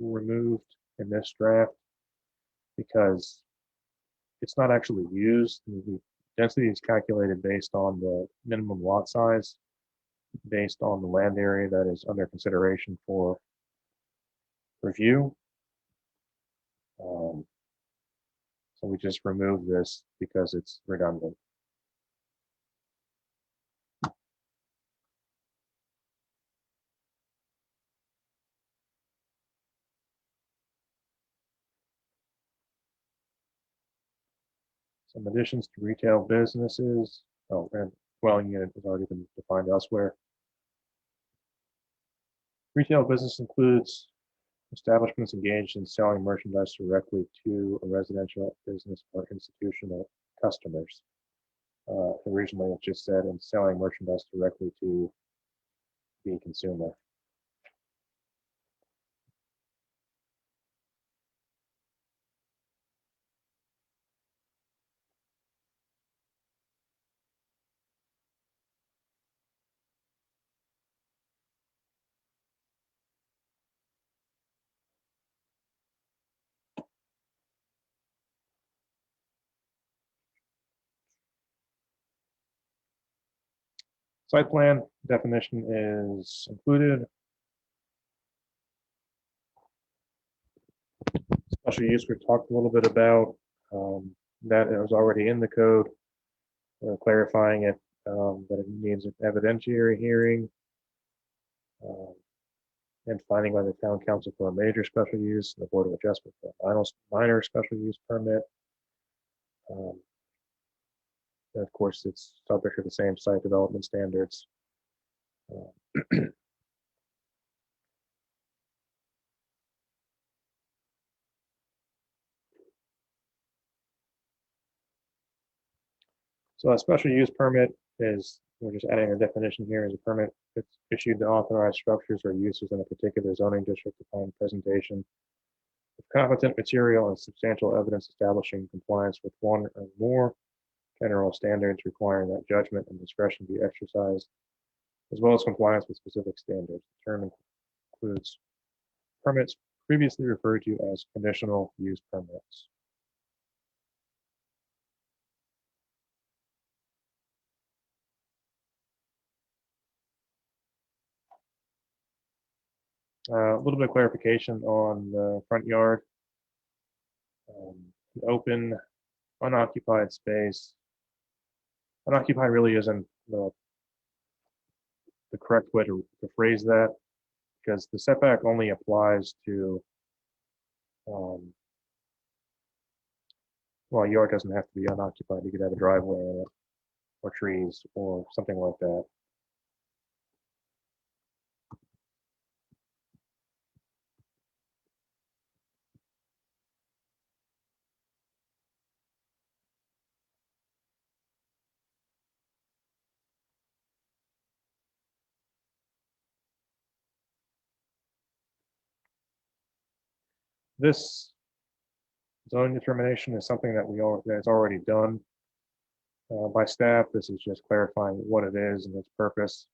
removed in this draft because it's not actually used. The density is calculated based on the minimum lot size, based on the land area that is under consideration for review. So we just removed this because it's redundant. Some additions to retail businesses. Oh, and dwelling unit has already been defined elsewhere. Retail business includes establishments engaged in selling merchandise directly to a residential business or institutional customers. Originally, it just said in selling merchandise directly to consumer. Site plan definition is included. Special use we talked a little bit about. That is already in the code. We're clarifying it, that it needs an evidentiary hearing. And finding by the town council for a major special use, and the board of adjustment for a minor special use permit. And of course, it's subject to the same site development standards. So a special use permit is, we're just adding a definition here, as a permit that's issued to authorize structures or uses in a particular zoning district upon presentation of competent material and substantial evidence establishing compliance with one or more general standards, requiring that judgment and discretion be exercised, as well as compliance with specific standards. The term includes permits previously referred to as conditional use permits. A little bit of clarification on the front yard. Open, unoccupied space. Unoccupied really isn't the correct way to phrase that, because the setback only applies to, well, a yard doesn't have to be unoccupied. You could have a driveway in it, or trees, or something like that. This zoning determination is something that that's already done by staff. This is just clarifying what it is and its purpose.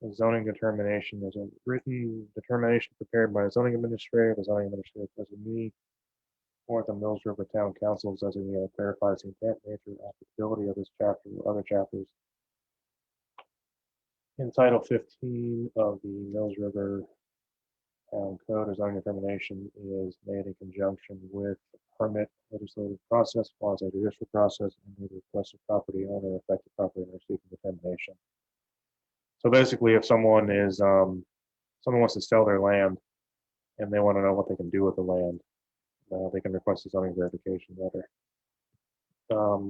The zoning determination is a written determination prepared by a zoning administrator. The zoning administrator designee or the Mills River Town Council designee clarifies the intent, nature, and applicability of this chapter or other chapters. In Title 15 of the Mills River Town Code, a zoning determination is made in conjunction with the permit legislative process, quasi-judicial process, and the request of property owner, affected property owner seeking determination. So basically, if someone is, someone wants to sell their land and they want to know what they can do with the land, they can request a zoning verification letter.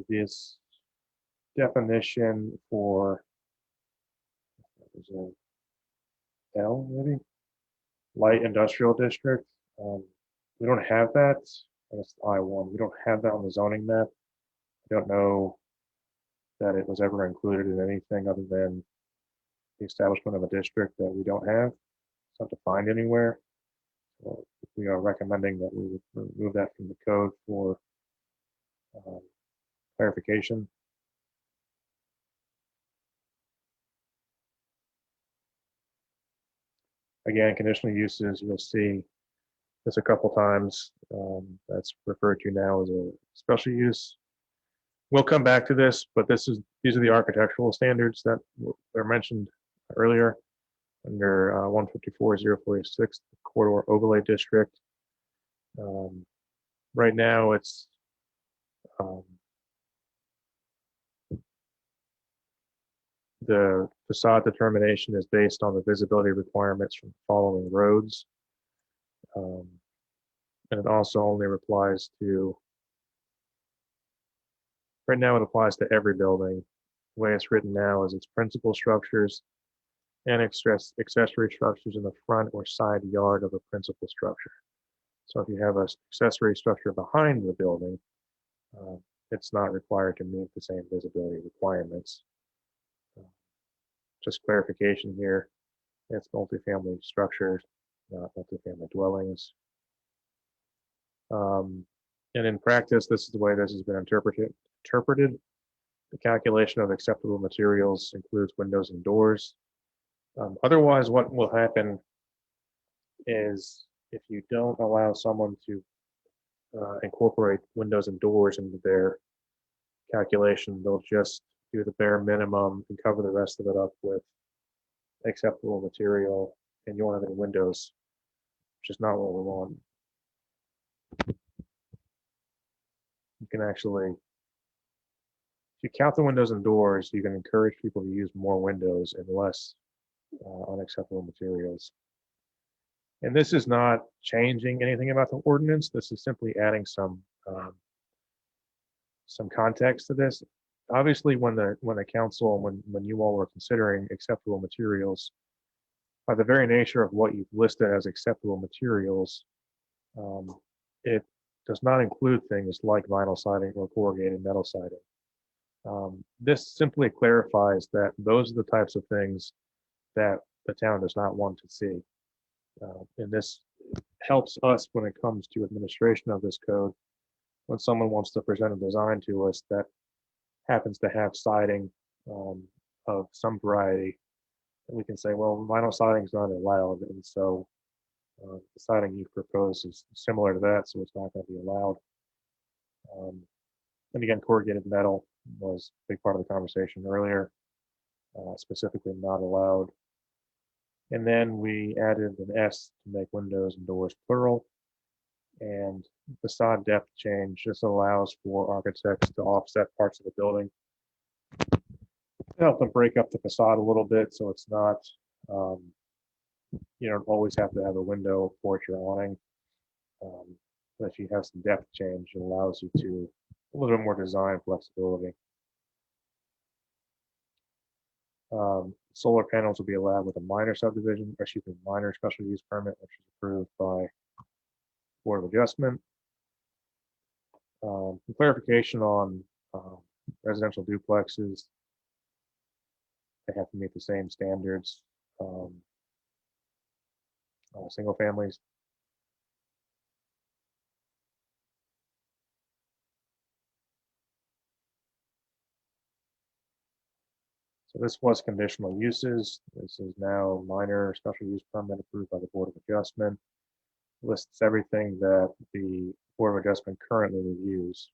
This definition for L, maybe light industrial district. We don't have that. That's I1. We don't have that on the zoning map. I don't know that it was ever included in anything other than the establishment of a district that we don't have. It's not defined anywhere. So we are recommending that we would remove that from the code for clarification. Again, conditional uses, you'll see this a couple times. That's referred to now as a special use. We'll come back to this, but these are the architectural standards that were mentioned earlier under 154.046, corridor overlay district. Right now, it's the facade determination is based on the visibility requirements from the following roads. And it also only applies to, right now it applies to every building. The way it's written now is its principal structures and accessory structures in the front or side yard of a principal structure. So if you have an accessory structure behind the building, it's not required to meet the same visibility requirements. Just clarification here, it's multifamily structures, not multifamily dwellings. And in practice, this is the way this has been interpreted. The calculation of acceptable materials includes windows and doors. Otherwise, what will happen is if you don't allow someone to incorporate windows and doors into their calculation, they'll just do the bare minimum and cover the rest of it up with acceptable material, and you won't have any windows, which is not what we want. You can actually, if you count the windows and doors, you can encourage people to use more windows and less unacceptable materials. And this is not changing anything about the ordinance. This is simply adding some context to this. Obviously, when the council, when you all were considering acceptable materials, by the very nature of what you've listed as acceptable materials, it does not include things like vinyl siding or corrugated metal siding. This simply clarifies that those are the types of things that the town does not want to see. And this helps us when it comes to administration of this code. When someone wants to present a design to us that happens to have siding of some variety, we can say, well, vinyl siding is not allowed, and so the siding you propose is similar to that, so it's not going to be allowed. And again, corrugated metal was a big part of the conversation earlier, specifically not allowed. And then we added an S to make windows and doors plural. And facade depth change just allows for architects to offset parts of the building, help them break up the facade a little bit, so it's not, you don't always have to have a window, porch, or awning. But if you have some depth change, it allows you to a little bit more design flexibility. Solar panels will be allowed with a minor subdivision, or excuse me, minor special use permit, which is approved by Board of Adjustment. Clarification on residential duplexes. They have to meet the same standards. Single families. So this was conditional uses. This is now minor special use permit approved by the Board of Adjustment. Lists everything that the Board of Adjustment currently reviews.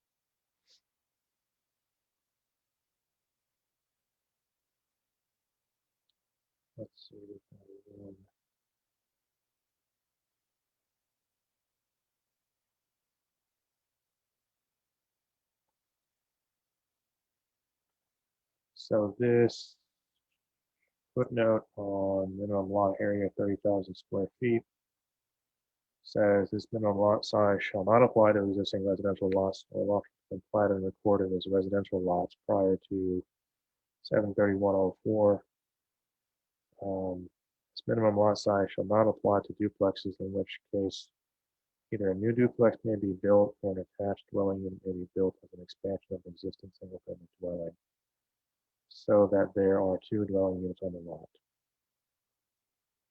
Let's see. So this footnote on minimum lot area 30,000 square feet says this minimum lot size shall not apply to existing residential lots or lots that have been platted and recorded as residential lots prior to 7/31/04. This minimum lot size shall not apply to duplexes, in which case either a new duplex may be built or an attached dwelling unit may be built as an expansion of an existing single-family dwelling, so that there are two dwelling units on the lot.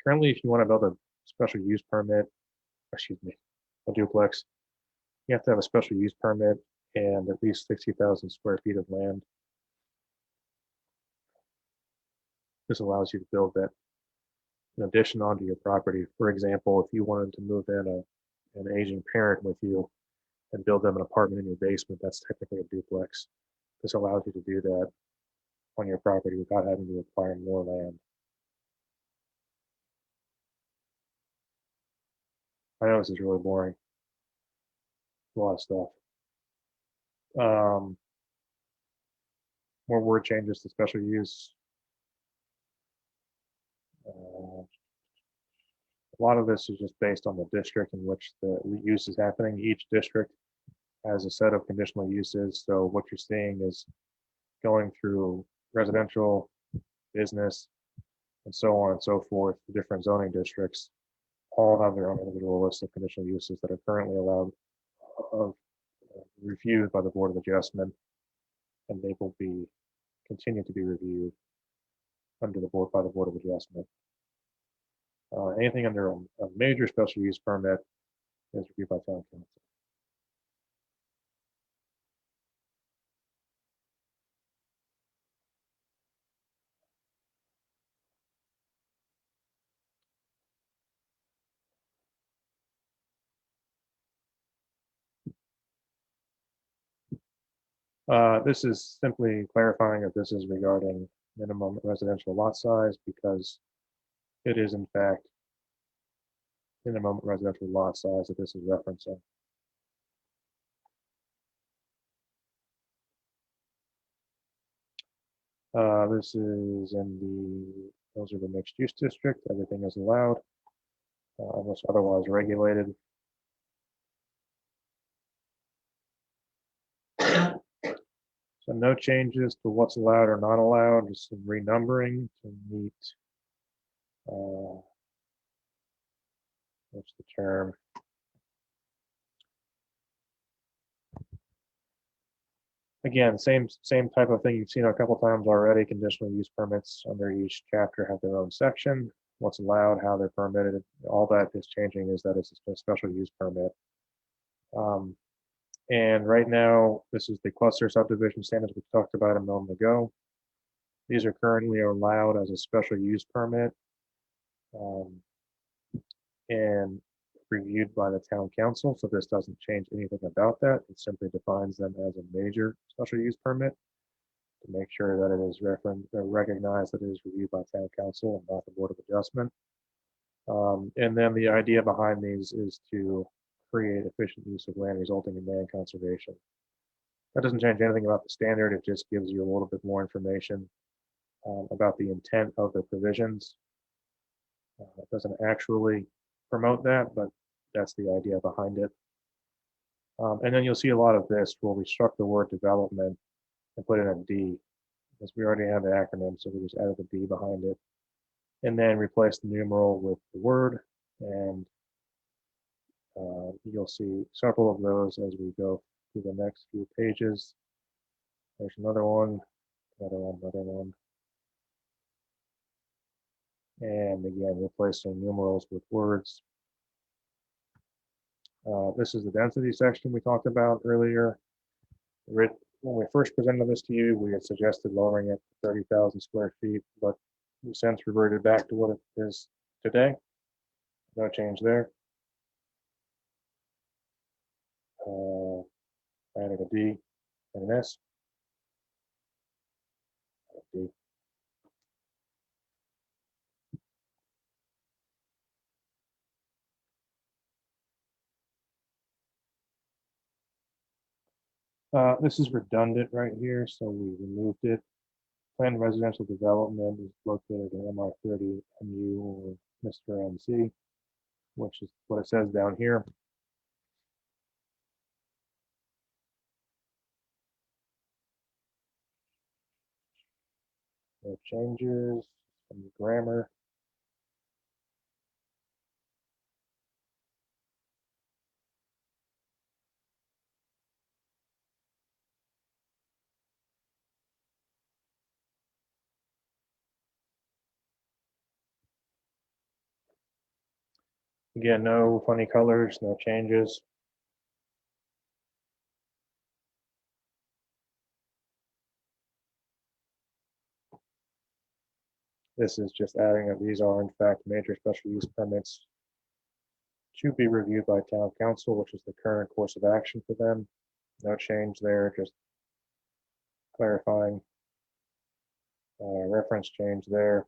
Currently, if you want to build a special use permit, excuse me, a duplex, you have to have a special use permit and at least 60,000 square feet of land. This allows you to build that in addition onto your property. For example, if you wanted to move in an aging parent with you and build them an apartment in your basement, that's technically a duplex. This allows you to do that on your property without having to acquire more land. I know this is really boring. A lot of stuff. More word changes to special use. A lot of this is just based on the district in which the use is happening. Each district has a set of conditional uses. So what you're seeing is going through residential, business, and so on and so forth. The different zoning districts all have their own individual list of conditional uses that are currently allowed of reviewed by the Board of Adjustment, and they will be continue to be reviewed under the board by the Board of Adjustment. Anything under a major special use permit is reviewed by town council. This is simply clarifying that this is regarding minimum residential lot size, because it is in fact minimum residential lot size that this is referencing. This is in those are the mixed use district. Everything is allowed unless otherwise regulated. So no changes to what's allowed or not allowed, just some renumbering to meet, what's the term? Again, same type of thing you've seen a couple times already. Conditional use permits under each chapter have their own section. What's allowed, how they're permitted, all that is changing is that it's a special use permit. And right now, this is the cluster subdivision standards we talked about a moment ago. These are currently allowed as a special use permit and reviewed by the town council. So this doesn't change anything about that. It simply defines them as a major special use permit to make sure that it is recognized that it is reviewed by town council and not the Board of Adjustment. And then the idea behind these is to create efficient use of land resulting in land conservation. That doesn't change anything about the standard. It just gives you a little bit more information about the intent of the provisions. It doesn't actually promote that, but that's the idea behind it. And then you'll see a lot of this where we struck the word development and put in a D, because we already have the acronym, so we just added the D behind it. And then replace the numeral with the word, and you'll see several of those as we go through the next few pages. There's another one, another one, another one. And again, replacing numerals with words. This is the density section we talked about earlier. When we first presented this to you, we had suggested lowering it to 30,000 square feet, but we since reverted back to what it is today. No change there. Added a D and an S. D. This is redundant right here, so we removed it. Planned residential development is located in MR30 MU or Mr. MC, which is what it says down here. No changes, some grammar. Again, no funny colors, no changes. This is just adding that these are in fact major special use permits to be reviewed by town council, which is the current course of action for them. No change there, just clarifying. Reference change there.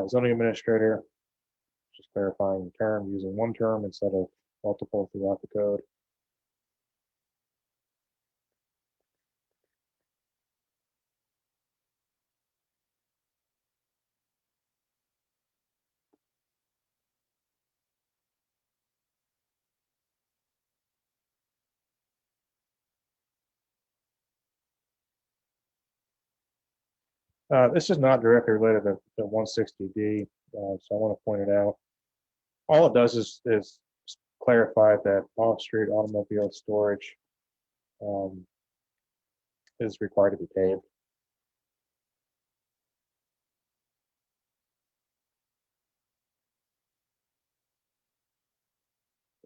Zoning administrator, just clarifying the term, using one term instead of multiple throughout the code. This is not directly related to 160D, so I want to point it out. All it does is clarified that off-street automobile storage is required to be paved.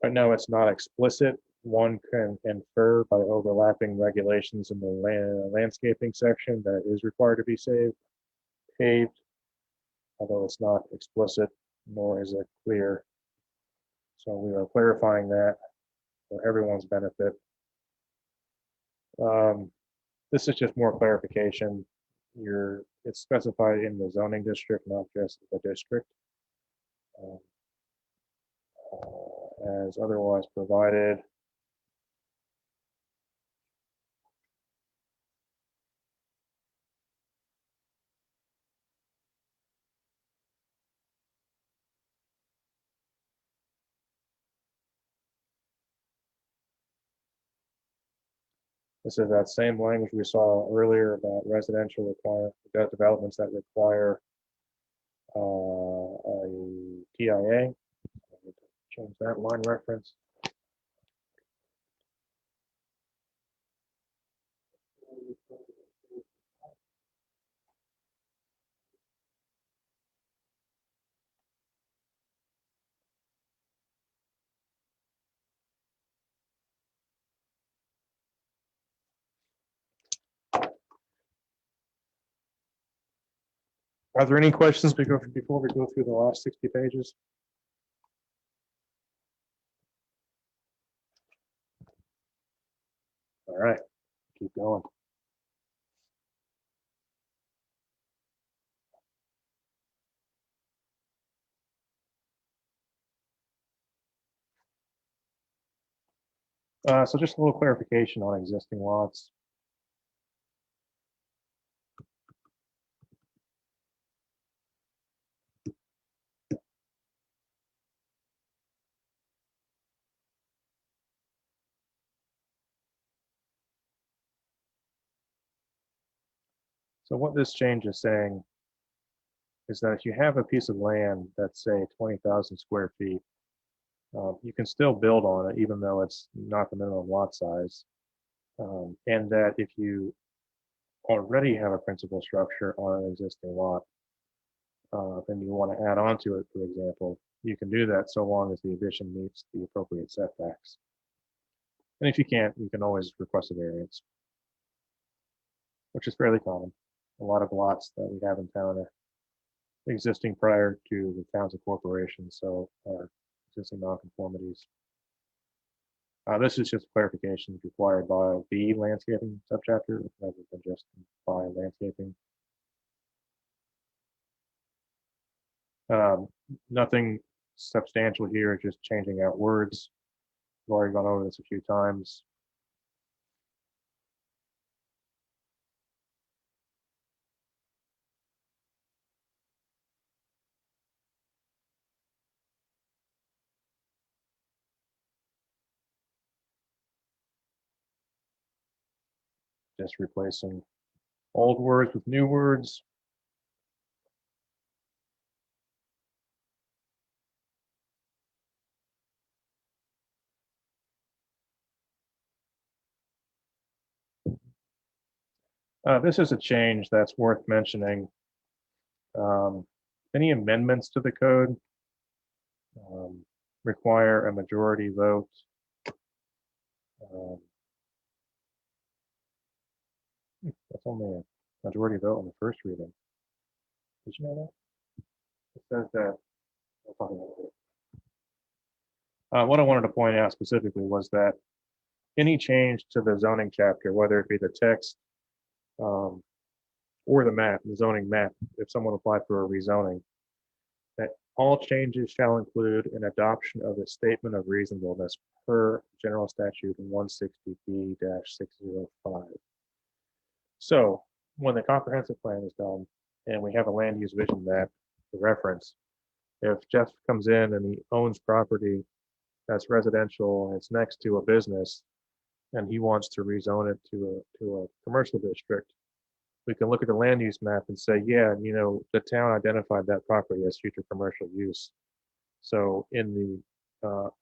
I know it's not explicit. One can infer by overlapping regulations in the landscaping section that it is required to be paved, although it's not explicit, nor is it clear. So we are clarifying that for everyone's benefit. This is just more clarification. It's specified in the zoning district, not just the district. As otherwise provided. This is that same language we saw earlier about residential developments that require a TIA. I need to change that line reference. Are there any questions before we go through the last 60 pages? All right, keep going. So just a little clarification on existing lots. So what this change is saying is that if you have a piece of land that's say 20,000 square feet, you can still build on it even though it's not the minimum lot size. And that if you already have a principal structure on an existing lot, then you want to add on to it, for example, you can do that so long as the addition meets the appropriate setbacks. And if you can't, you can always request a variance, which is fairly common. A lot of lots that we have in town are existing prior to the towns and corporations, so are existing nonconformities. This is just clarification required by the landscaping subchapter rather than just by landscaping. Nothing substantial here, just changing out words. We've already gone over this a few times. Just replacing old words with new words. This is a change that's worth mentioning. Any amendments to the code require a majority vote. That's only a majority vote on the first reading. Did you know that? It says that. We'll talk about it. What I wanted to point out specifically was that any change to the zoning chapter, whether it be the text or the map, the zoning map, if someone applied for a rezoning, that all changes shall include an adoption of a statement of reasonableness per General Statute 160B-605. So when the comprehensive plan is done and we have a land use vision map to reference, if Jeff comes in and he owns property that's residential and it's next to a business and he wants to rezone it to a commercial district, we can look at the land use map and say, yeah, you know, the town identified that property as future commercial use. So in the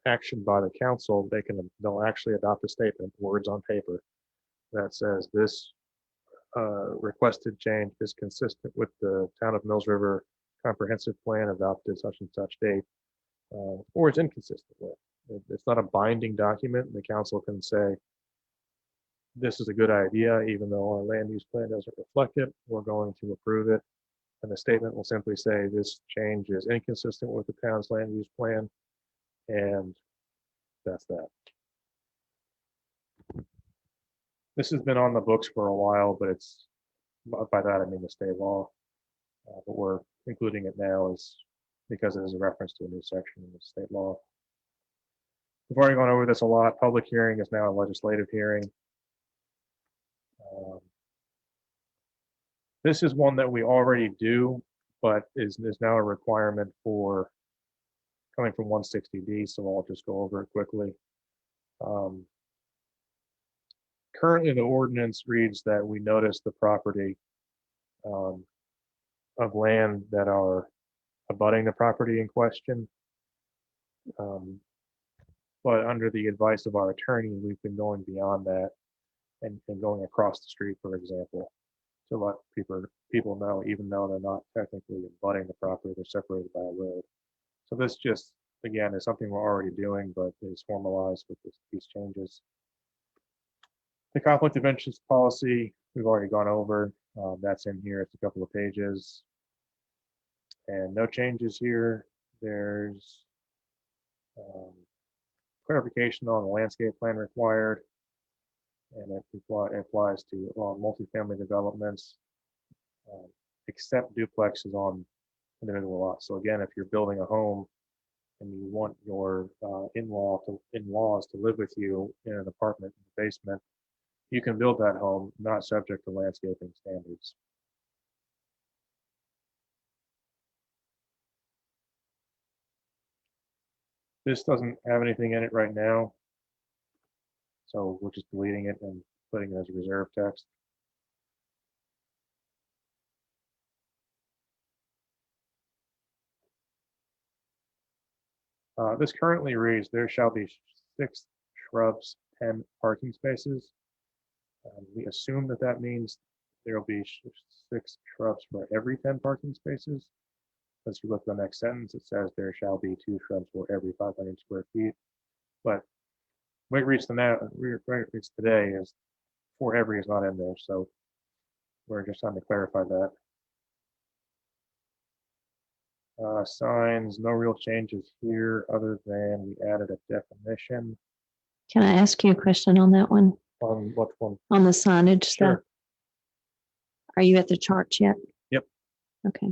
action by the council, they'll actually adopt a statement, words on paper, that says this requested change is consistent with the Town of Mills River comprehensive plan adopted such and such date, or it's inconsistent with. It's not a binding document. The council can say, this is a good idea, even though our land use plan doesn't reflect it, we're going to approve it. And the statement will simply say this change is inconsistent with the town's land use plan, and that's that. This has been on the books for a while, but it's, by that I mean the state law. But we're including it now is because it is a reference to a new section in the state law. We've already gone over this a lot. Public hearing is now a legislative hearing. This is one that we already do, but is now a requirement for coming from 160D, so I'll just go over it quickly. Currently, the ordinance reads that we notice the property of land that are abutting the property in question. But under the advice of our attorney, we've been going beyond that and going across the street, for example, to let people know, even though they're not technically abutting the property, they're separated by a road. So this just, again, is something we're already doing, but is formalized with these changes. The conflict of interest policy, we've already gone over. That's in here. It's a couple of pages. And no changes here. There's clarification on the landscape plan required. And it applies to multifamily developments, except duplexes on individual lots. So again, if you're building a home and you want your in-laws to live with you in an apartment in the basement, you can build that home, not subject to landscaping standards. This doesn't have anything in it right now, so we're just deleting it and putting it as a reserve text. This currently reads, there shall be 6 shrubs, 10 parking spaces. We assume that means there will be 6 shrubs for every 10 parking spaces. As you look at the next sentence, it says there shall be 2 shrubs for every 500 square feet. But way it reads today is for every is not in there, so we're just trying to clarify that. Signs, no real changes here other than we added a definition. Can I ask you a question on that one? On what one? On the signage stuff? Sure. Are you at the charts yet? Yep. Okay.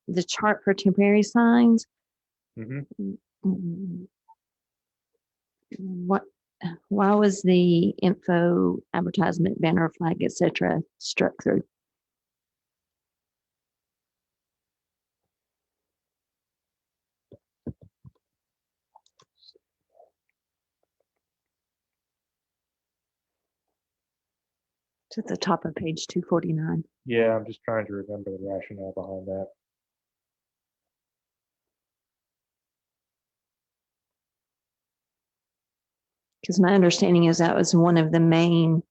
The chart for temporary signs. Mm-hmm. Why was the info, advertisement, banner, flag, etc. struck through? It's at the top of page 249. Yeah, I'm just trying to remember the rationale behind that. Because my understanding is that was one of the main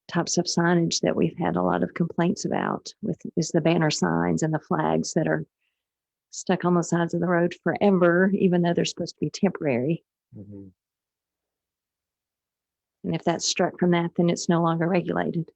types of signage that we've had a lot of complaints about is the banner signs and the flags that are stuck on the sides of the road forever, even though they're supposed to be temporary. Mm-hmm. And if that's struck from that, then it's no longer regulated.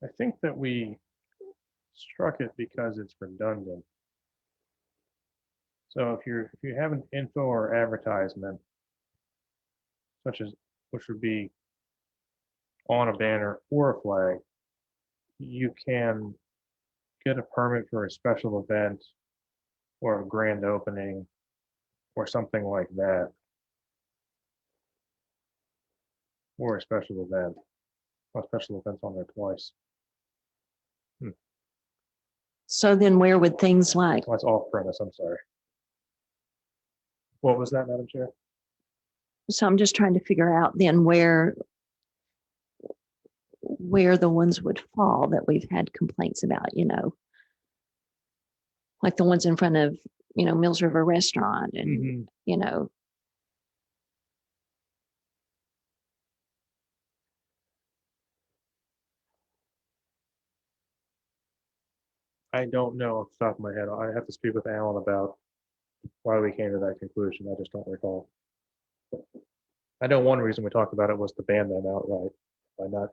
I think that we struck it because it's redundant. So if you have an info or advertisement, such as, which would be on a banner or a flag, you can get a permit for a special event or a grand opening or something like that. Or a special event. A special event's on there twice. So then where would things like, That's off premise, I'm sorry. What was that, Madam Chair? so I'm just trying to figure out then where the ones would fall that we've had complaints about, like the ones in front of, Mills River Restaurant and, I don't know off the top of my head. I have to speak with Alan about why we came to that conclusion. I just don't recall. I know one reason we talked about it was to ban them outright. By not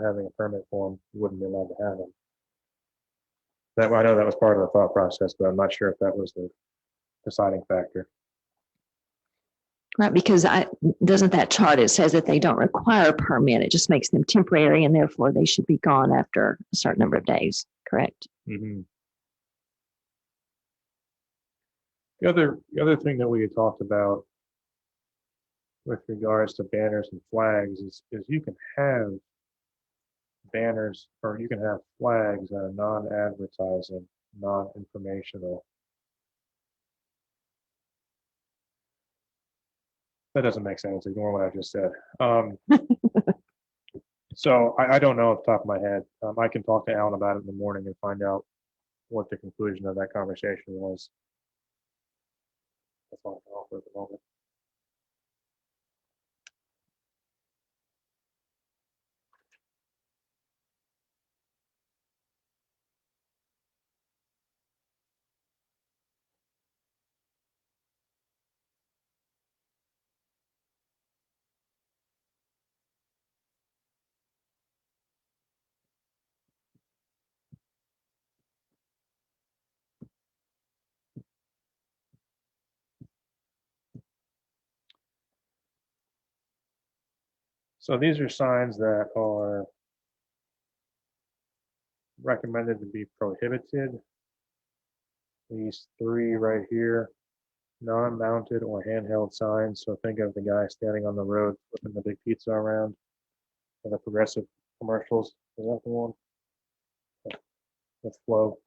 having a permit for them, you wouldn't be allowed to have them. I know that was part of the thought process, but I'm not sure if that was the deciding factor. right, because doesn't that chart, it says that they don't require a permit. It just makes them temporary and therefore they should be gone after a certain number of days, correct? The other thing that we had talked about with regards to banners and flags is you can have banners or you can have flags that are non-advertising, non-informational. That doesn't make sense. Ignore what I just said. So I don't know off the top of my head. I can talk to Alan about it in the morning and find out what the conclusion of that conversation was. That's all I can offer at the moment. So these are signs that are recommended to be prohibited. These three right here, non-mounted or handheld signs. So think of the guy standing on the road flipping the big pizza around, or the Progressive commercials. Is that the one? With Flo,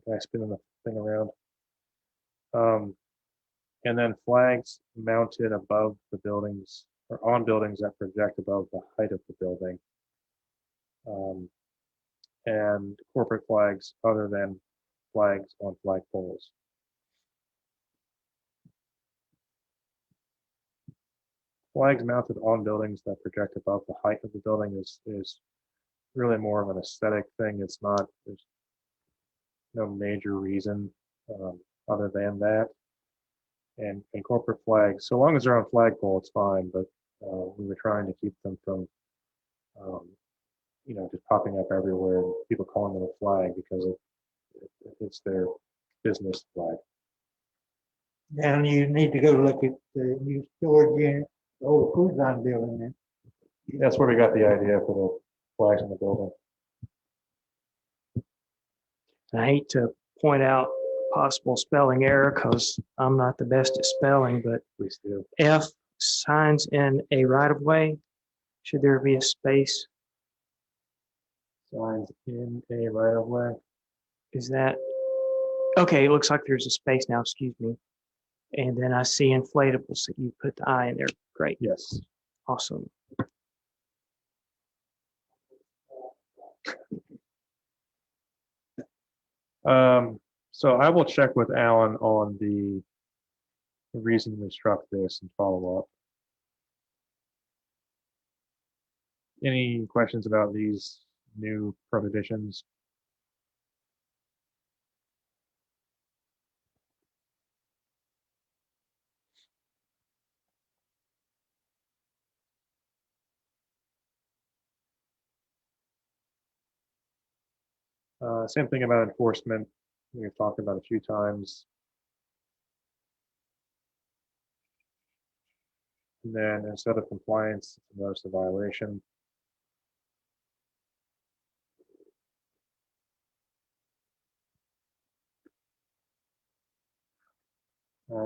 the guy spinning the thing around. And then flags mounted above the buildings or on buildings that project above the height of the building. And corporate flags other than flags on flagpoles. Flags mounted on buildings that project above the height of the building is really more of an aesthetic thing. It's not, there's no major reason other than that. And corporate flags, so long as they're on flagpole, it's fine, but we were trying to keep them from just popping up everywhere and people calling them a flag because it's their business flag. Now you need to go look at the new storage unit, the old cruise line building there. That's where we got the idea for the flags in the building. I hate to point out possible spelling error because I'm not the best at spelling, but Please do. F, signs in a right of way. Should there be a space? Signs in a right of way. Is that, okay, it looks like there's a space now, excuse me. And then I see inflatables, that you put the I in there. Great, Yes. awesome. So I will check with Alan on the reason we struck this and follow up. Any questions about these new prohibitions? Same thing about enforcement. We've talked about a few times. And then instead of compliance, it's a notice of violation.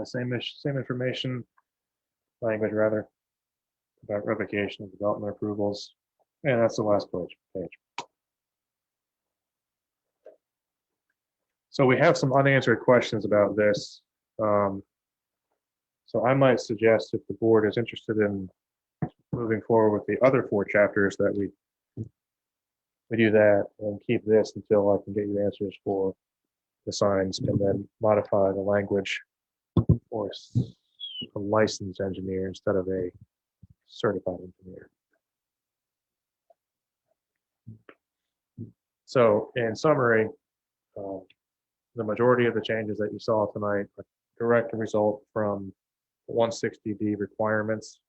Same information, language rather, about revocation of development approvals. And that's the last page. So we have some unanswered questions about this. So I might suggest if the board is interested in moving forward with the other 4 chapters that we do that and keep this until I can get you answers for the signs and then modify the language for a licensed engineer instead of a certified engineer. So in summary, the majority of the changes that you saw tonight are direct result from 160D requirements,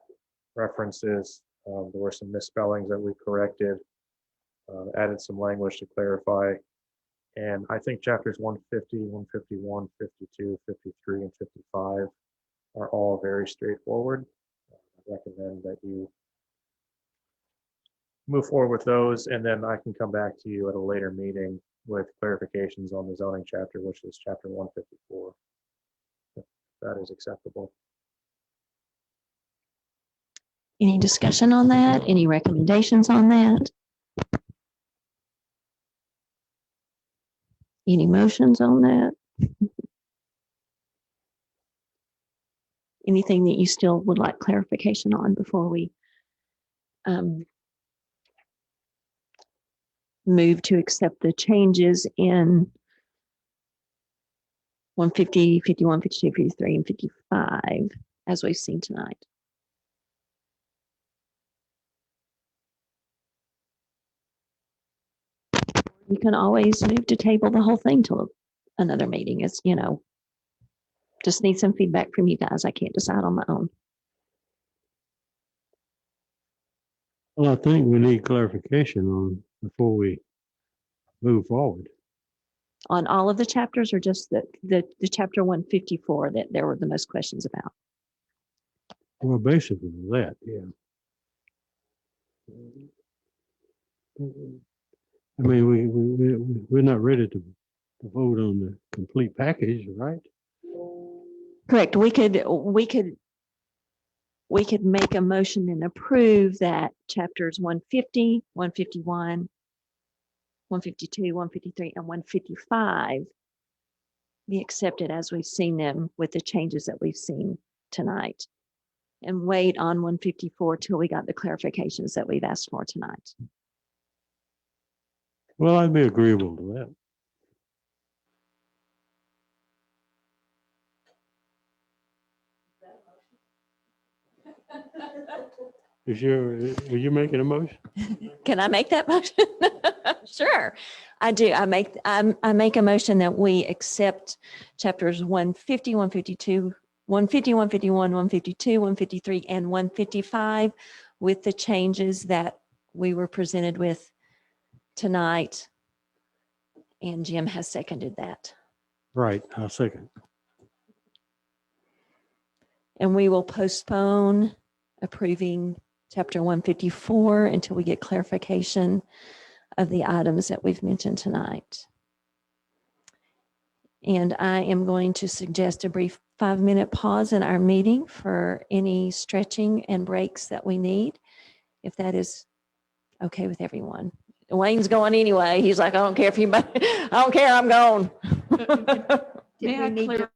references. There were some misspellings that we corrected, added some language to clarify. And I think chapters 150, 151, 52, 53, and 55 are all very straightforward. I recommend that you move forward with those, and then I can come back to you at a later meeting with clarifications on the zoning chapter, which is chapter 154. If that is acceptable. Any discussion on that? Any recommendations on that? Any motions on that? Anything that you still would like clarification on before we move to accept the changes in 150, 51, 52, 53, and 55 as we've seen tonight? You can always move to table the whole thing till another meeting. It's, just need some feedback from you guys. I can't decide on my own. Well, I think we need clarification on before we move forward. On all of the chapters, or just the chapter 154 that there were the most questions about? Well, basically that, yeah. I mean, we're not ready to vote on the complete package, right? Correct. We could make a motion and approve that chapters 150, 151, 152, 153, and 155 be accepted as we've seen them with the changes that we've seen tonight, and wait on 154 till we got the clarifications that we've asked for tonight. Well, I'd be agreeable to that. Are you making a motion? Can I make that motion? Sure, I do. I make a motion that we accept chapters 150, 152, 150, 151, 152, 153, and 155 with the changes that we were presented with tonight. And Jim has seconded that. Right, I'll second. And we will postpone approving chapter 154 until we get clarification of the items that we've mentioned tonight. And I am going to suggest a brief 5-minute pause in our meeting for any stretching and breaks that we need, if that is okay with everyone. Wayne's going anyway. He's like, I don't care if you, I don't care, I'm going. Did we need to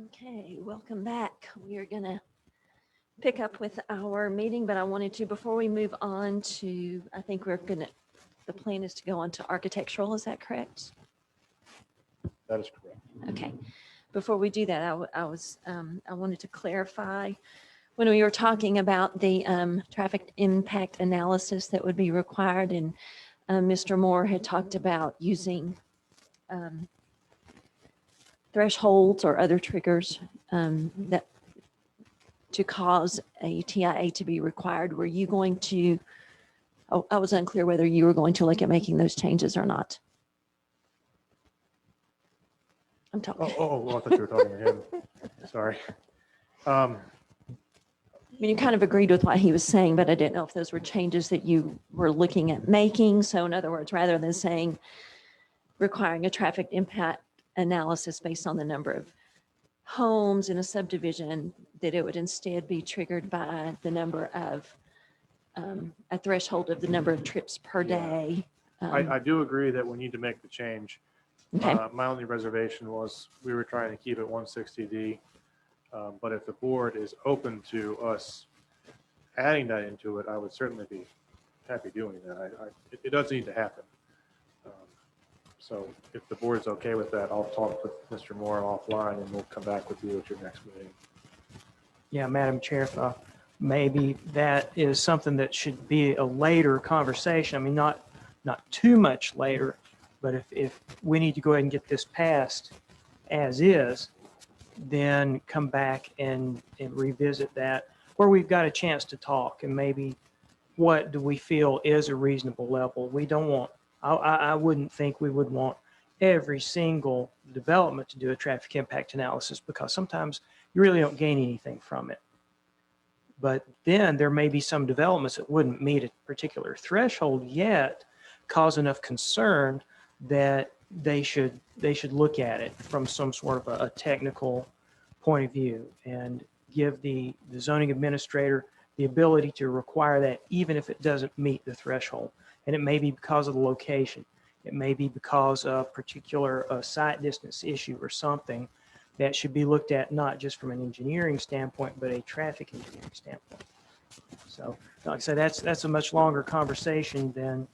Okay, welcome back. We are going to pick up with our meeting, but I wanted to, before we move on to, I think we're going to, the plan is to go on to architectural, is that correct? That is correct. Okay. Before we do that, I wanted to clarify, when we were talking about the traffic impact analysis that would be required, and Mr. Moore had talked about using thresholds or other triggers that to cause a TIA to be required. Were you going to, oh, I was unclear whether you were going to look at making those changes or not. I'm talking. Oh, I thought you were talking to him. Sorry. I mean, you kind of agreed with what he was saying, but I didn't know if those were changes that you were looking at making. So in other words, rather than saying requiring a traffic impact analysis based on the number of homes in a subdivision, that it would instead be triggered by the number of, a threshold of the number of trips per day. I do agree that we need to make the change. Okay, My only reservation was we were trying to keep it 160D. But if the board is open to us adding that into it, I would certainly be happy doing that. It does need to happen. So if the board's okay with that, I'll talk with Mr. Moore offline and we'll come back with you at your next meeting. Yeah, Madam Chair, if, maybe that is something that should be a later conversation. I mean, not too much later, but if we need to go ahead and get this passed as is, then come back and revisit that where we've got a chance to talk and maybe what do we feel is a reasonable level. We don't want, I wouldn't think we would want every single development to do a traffic impact analysis because sometimes you really don't gain anything from it. But then there may be some developments that wouldn't meet a particular threshold yet, cause enough concern that they should look at it from some sort of a technical point of view and give the zoning administrator the ability to require that even if it doesn't meet the threshold. And it may be because of the location. It may be because of particular site distance issue or something that should be looked at not just from an engineering standpoint, but a traffic engineering standpoint. So like I said, that's a much longer conversation than,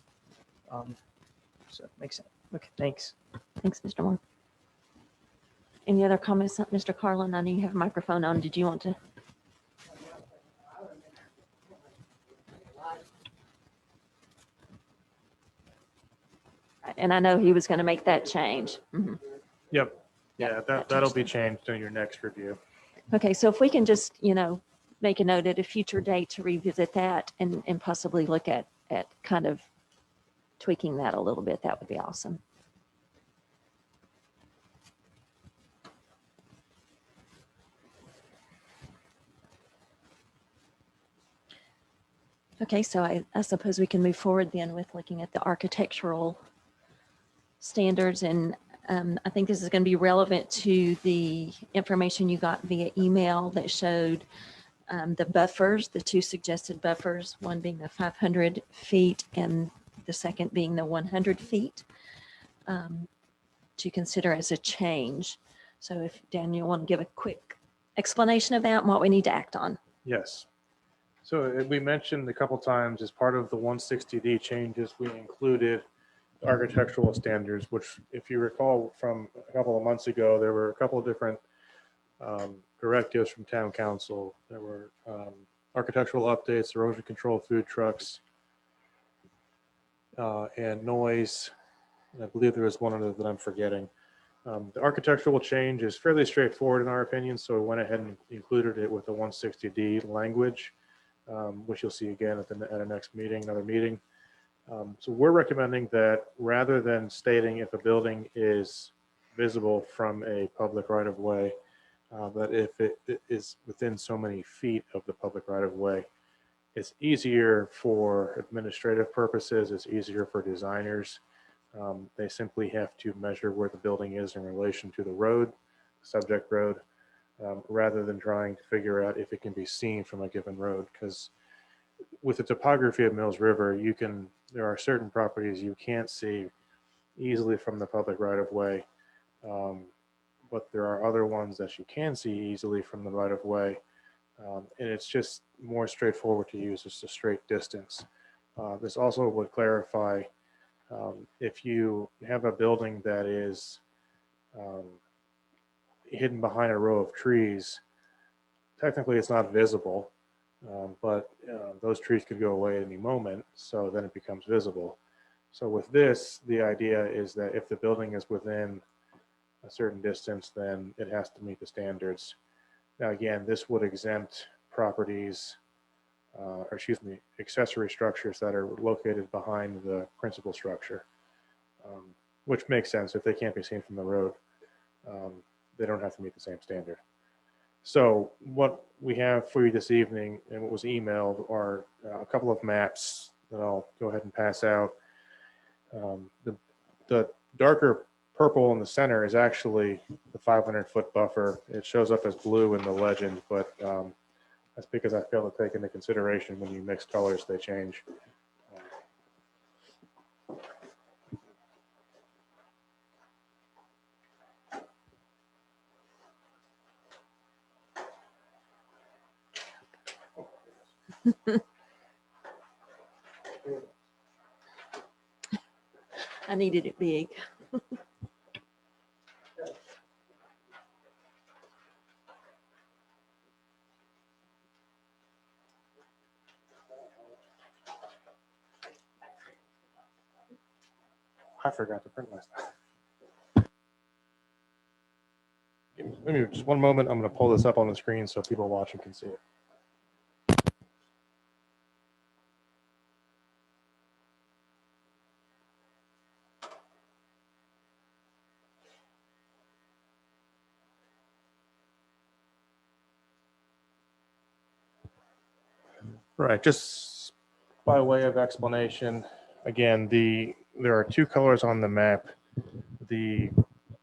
so it makes sense. Okay, thanks. thanks, Mr. Moore. Any other comments, Mr. Carlin? I know you have a microphone on. Did you want to? And I know he was going to make that change. Mhm. Yep. Yeah, Yep, that'll changed be things. changed in your next review. Okay, so if we can just, make a note at a future date to revisit that and possibly look at kind of tweaking that a little bit, that would be awesome. Okay, so I suppose we can move forward then with looking at the architectural standards. And I think this is going to be relevant to the information you got via email that showed the buffers, the two suggested buffers, one being the 500 feet and the second being the 100 feet to consider as a change. So if Daniel want to give a quick explanation of that and what we need to act on. Yes. So we mentioned a couple times as part of the 160D changes, we included architectural standards, which if you recall from a couple of months ago, there were a couple of different directives from town council. There were architectural updates, erosion control, food trucks, and noise. And I believe there was one other that I'm forgetting. The architectural change is fairly straightforward in our opinion, so we went ahead and included it with the 160D language, which you'll see again at our next meeting, another meeting. So we're recommending that rather than stating if a building is visible from a public right-of-way, that if it is within so many feet of the public right-of-way, it's easier for administrative purposes, it's easier for designers. They simply have to measure where the building is in relation to the road, subject road, rather than trying to figure out if it can be seen from a given road. Because with the topography of Mills River, there are certain properties you can't see easily from the public right of way. but there are other ones that you can see easily from the right of way. And it's just more straightforward to use, just a straight distance. This also would clarify if you have a building that is um, hidden behind a row of trees, technically it's not visible, but those trees could go away at any moment, so then it becomes visible. So with this, the idea is that if the building is within a certain distance, then it has to meet the standards. Now, again, this would exempt properties, or excuse me, accessory structures that are located behind the principal structure, which makes sense. If they can't be seen from the road, they don't have to meet the same standard. So what we have for you this evening and what was emailed are a couple of maps that I'll go ahead and pass out. The darker purple in the center is actually the 500-foot buffer. It shows up as blue in the legend, but that's because I failed to take into consideration when you mix colors, they change. I needed it big. I forgot to print my stuff. Give me just one moment. I'm going to pull this up on the screen so people watching can see it. Right, just by way of explanation, again, there are two colors on the map.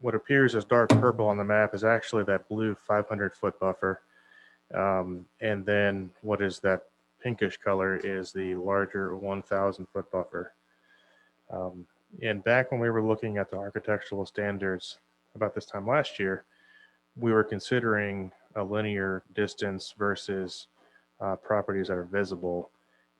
What appears as dark purple on the map is actually that blue 500-foot buffer. And then what is that pinkish color is the larger 1,000-foot buffer. And back when we were looking at the architectural standards about this time last year, we were considering a linear distance versus properties that are visible.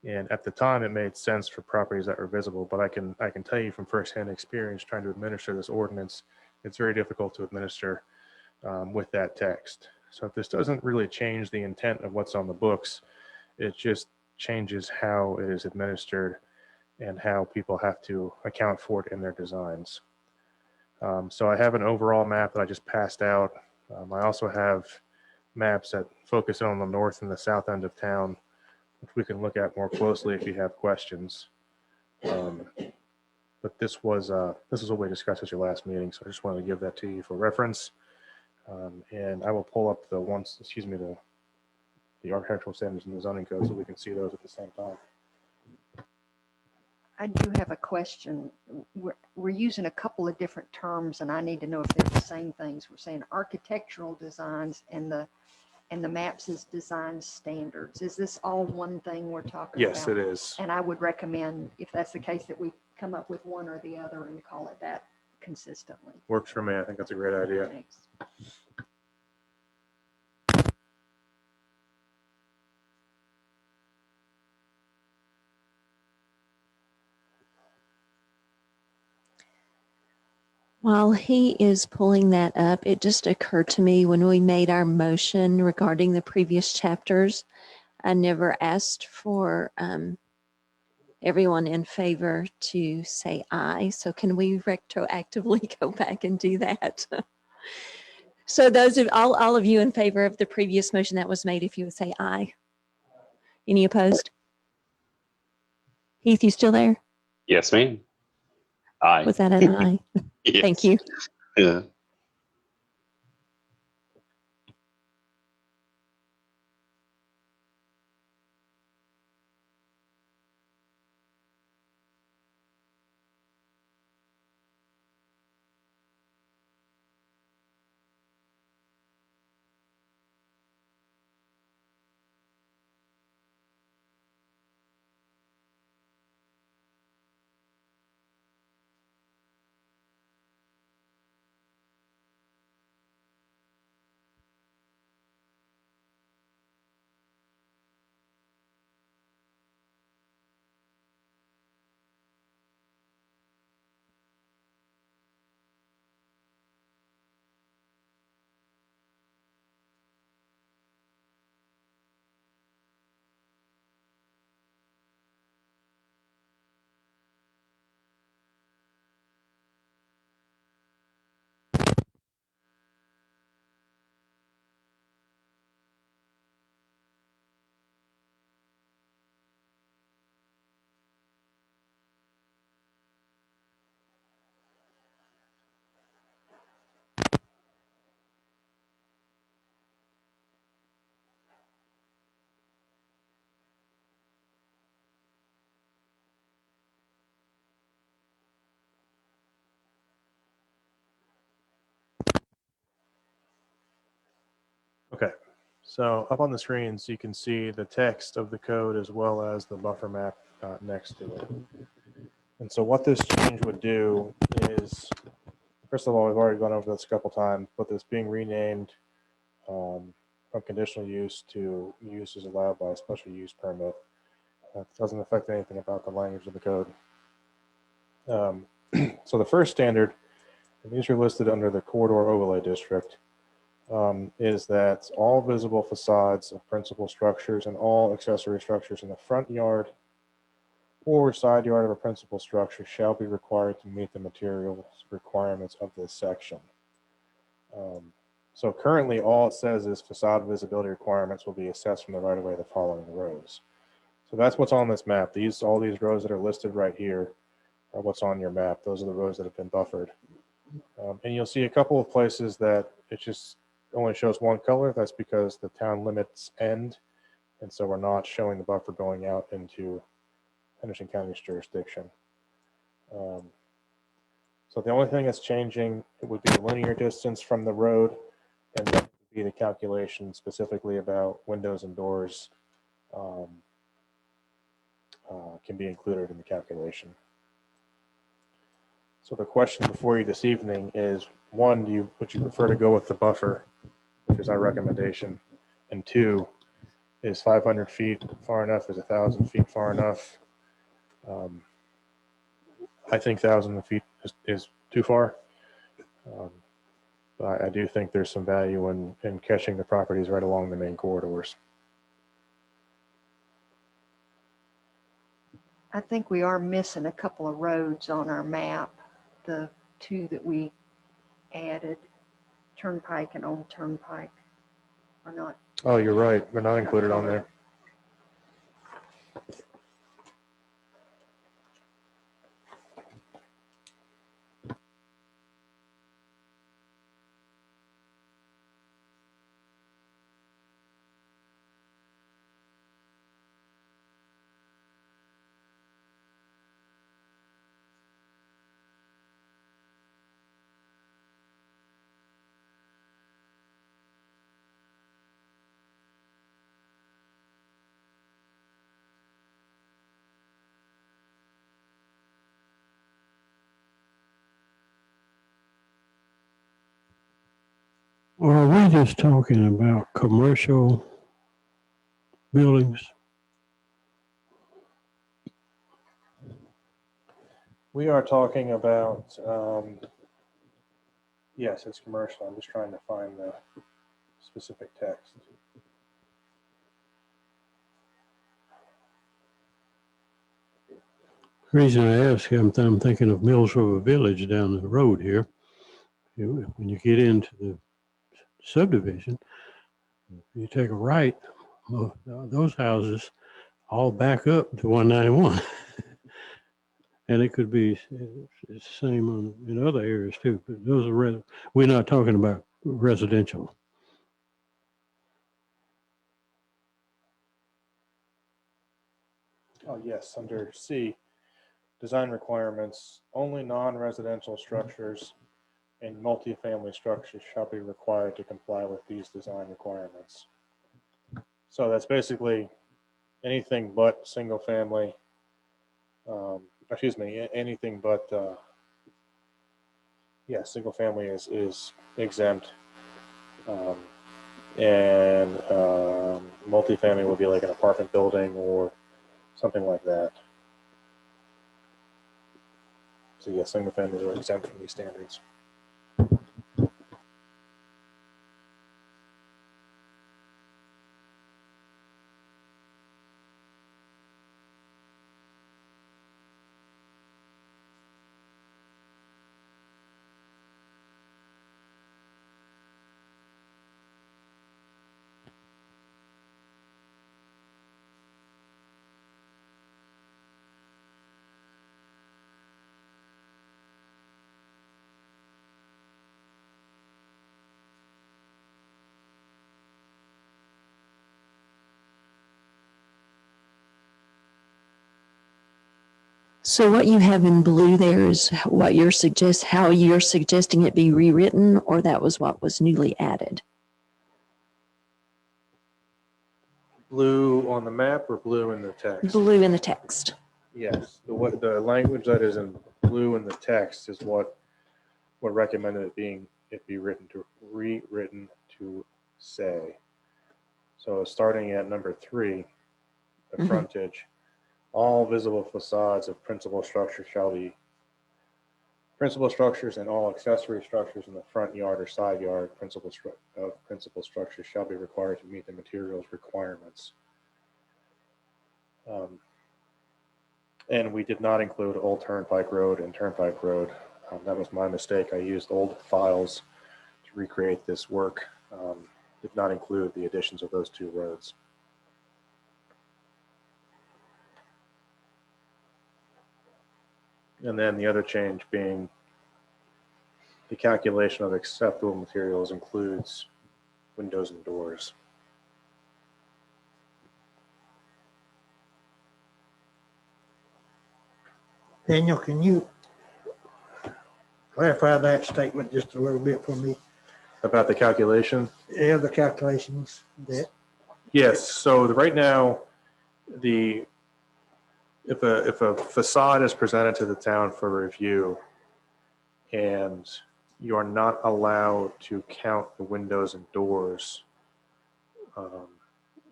And at the time, it made sense for properties that were visible. But I can tell you from firsthand experience trying to administer this ordinance, it's very difficult to administer with that text. So this doesn't really change the intent of what's on the books. It just changes how it is administered and how people have to account for it in their designs. So I have an overall map that I just passed out. I also have maps that focus on the north and the south end of town, which we can look at more closely if you have questions. But this was what we discussed at your last meeting, so I just wanted to give that to you for reference. And I will pull up the architectural standards and the zoning code so we can see those at the same time. I do have a question. We're using a couple of different terms and I need to know if they're the same things. We're saying architectural designs and the maps is design standards. Is this all one thing we're talking about? Yes, it is. And I would recommend, if that's the case, that we come up with one or the other and call it that consistently. Works for me. I think that's a great idea. Thanks. While he is pulling that up, it just occurred to me when we made our motion regarding the previous chapters, I never asked for everyone in favor to say aye. So can we retroactively go back and do that? So those of all of you in favor of the previous motion that was made, if you would say aye. Any opposed? Heath, you still there? Yes, ma'am. Aye. Was that an aye? Yes. Thank you. Yeah. So up on the screens, you can see the text of the code as well as the buffer map next to it. And so what this change would do is, first of all, we've already gone over this a couple times, but this being renamed from conditional use to use is allowed by a special use permit. That doesn't affect anything about the language of the code. So the first standard, and these are listed under the corridor overlay district, is that all visible facades of principal structures and all accessory structures in the front yard or side yard of a principal structure shall be required to meet the materials requirements of this section. So currently all it says is facade visibility requirements will be assessed from the right of way of the following rows. So that's what's on this map. All these rows that are listed right here are what's on your map. Those are the rows that have been buffered. And you'll see a couple of places that it just only shows one color. That's because the town limits end. And so we're not showing the buffer going out into Henderson County's jurisdiction. So the only thing that's changing, it would be the linear distance from the road, and that would be the calculation specifically about windows and doors can be included in the calculation. So the question before you this evening is, one, would you prefer to go with the buffer, which is our recommendation, and two, is 500 feet far enough? Is 1,000 feet far enough? I think 1,000 feet is too far. But I do think there's some value in catching the properties right along the main corridors. I think we are missing a couple of roads on our map. The two that we added, Turnpike and Old Turnpike, are not. Oh, you're right. They're not included on there. Or are we just talking about commercial buildings? We are talking about, yes, it's commercial. I'm just trying to find the specific text. The reason I ask, I'm thinking of Mills River Village down the road here. When you get into the subdivision, you take a right, those houses all back up to 191. And it could be the same in other areas too, but those are, we're not talking about residential. Oh, yes, under C, design requirements, only non-residential structures and multifamily structures shall be required to comply with these design requirements. So that's basically anything but single family, anything but, yeah, single family is exempt. And multifamily would be like an apartment building or something like that. So yes, single families are exempt from these standards. So what you have in blue there is what you're how you're suggesting it be rewritten, or that was what was newly added? Blue on the map or blue in the text? Blue in the text. Yes, the language that is in blue in the text is what recommended it be rewritten to say. So starting at number 3, the Mhm. frontage, all visible facades of principal structures principal structures and all accessory structures in the front yard or side yard principal structures shall be required to meet the materials requirements. And we did not include Old Turnpike Road and Turnpike Road. That was my mistake. I used old files to recreate this work. Did not include the additions of those 2 roads. And then the other change being the calculation of acceptable materials includes windows and doors. Daniel, can you clarify that statement just a little bit for me? About the calculation? Yeah, the calculations that, Yes, so right now, if a facade is presented to the town for review and you are not allowed to count the windows and doors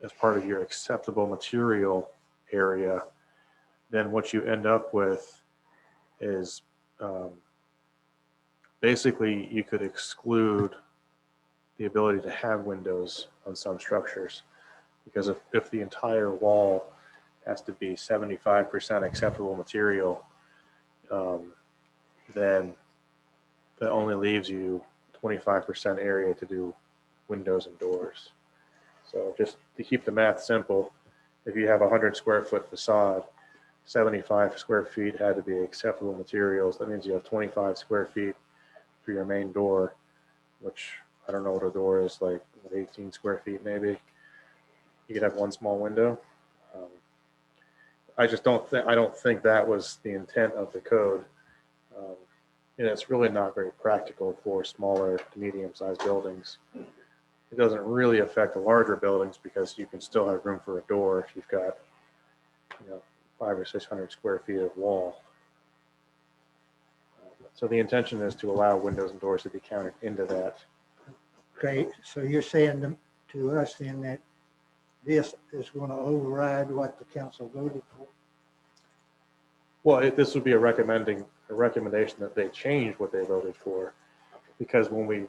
as part of your acceptable material area, then what you end up with is basically you could exclude the ability to have windows on some structures, because if the entire wall has to be 75% acceptable material, then that only leaves you 25% area to do windows and doors. So just to keep the math simple, if you have a 100 square foot facade, 75 square feet had to be acceptable materials. That means you have 25 square feet for your main door, which I don't know what a door is, like 18 square feet maybe. You could have one small window. I don't think that was the intent of the code. And it's really not very practical for smaller to medium-sized buildings. It doesn't really affect the larger buildings because you can still have room for a door if you've got, 500 or 600 square feet of wall. So the intention is to allow windows and doors to be counted into that. okay, so you're saying to us then that this is going to override what the council voted for? Well, this would be a recommendation that they change what they voted for, because when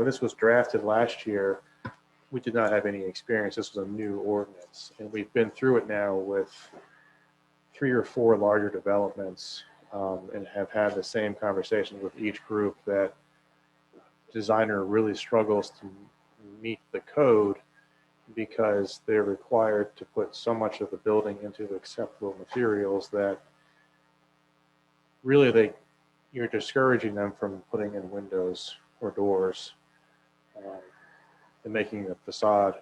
this was drafted last year, we did not have any experience. This was a new ordinance, and we've been through it now with 3 or 4 larger developments, and have had the same conversation with each group that designer really struggles to meet the code because they're required to put so much of the building into the acceptable materials that really you're discouraging them from putting in windows or doors, and making the facade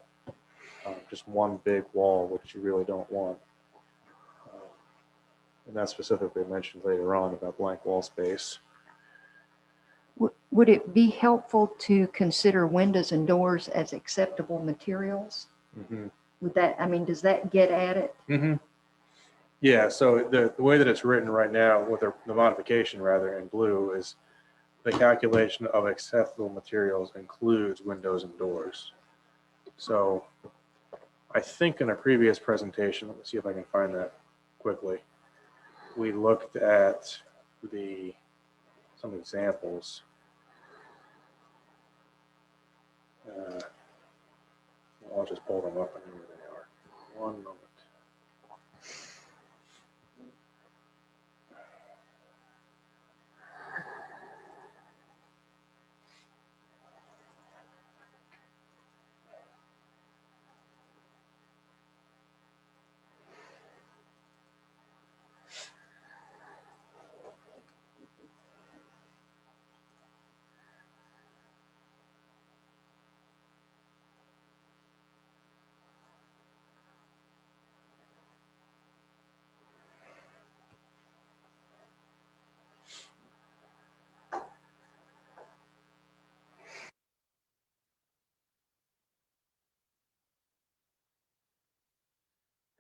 just one big wall, which you really don't want. And that's specifically mentioned later on about blank wall space. Would it be helpful to consider windows and doors as acceptable materials? Mm-hmm. Does that get at it? Mm-hmm. Yeah, so the way that it's written right now, with the modification rather in blue, is the calculation of acceptable materials includes windows and doors. So I think in a previous presentation, let me see if I can find that quickly, we looked at some examples. I'll just pull them up. I know where they are. One moment.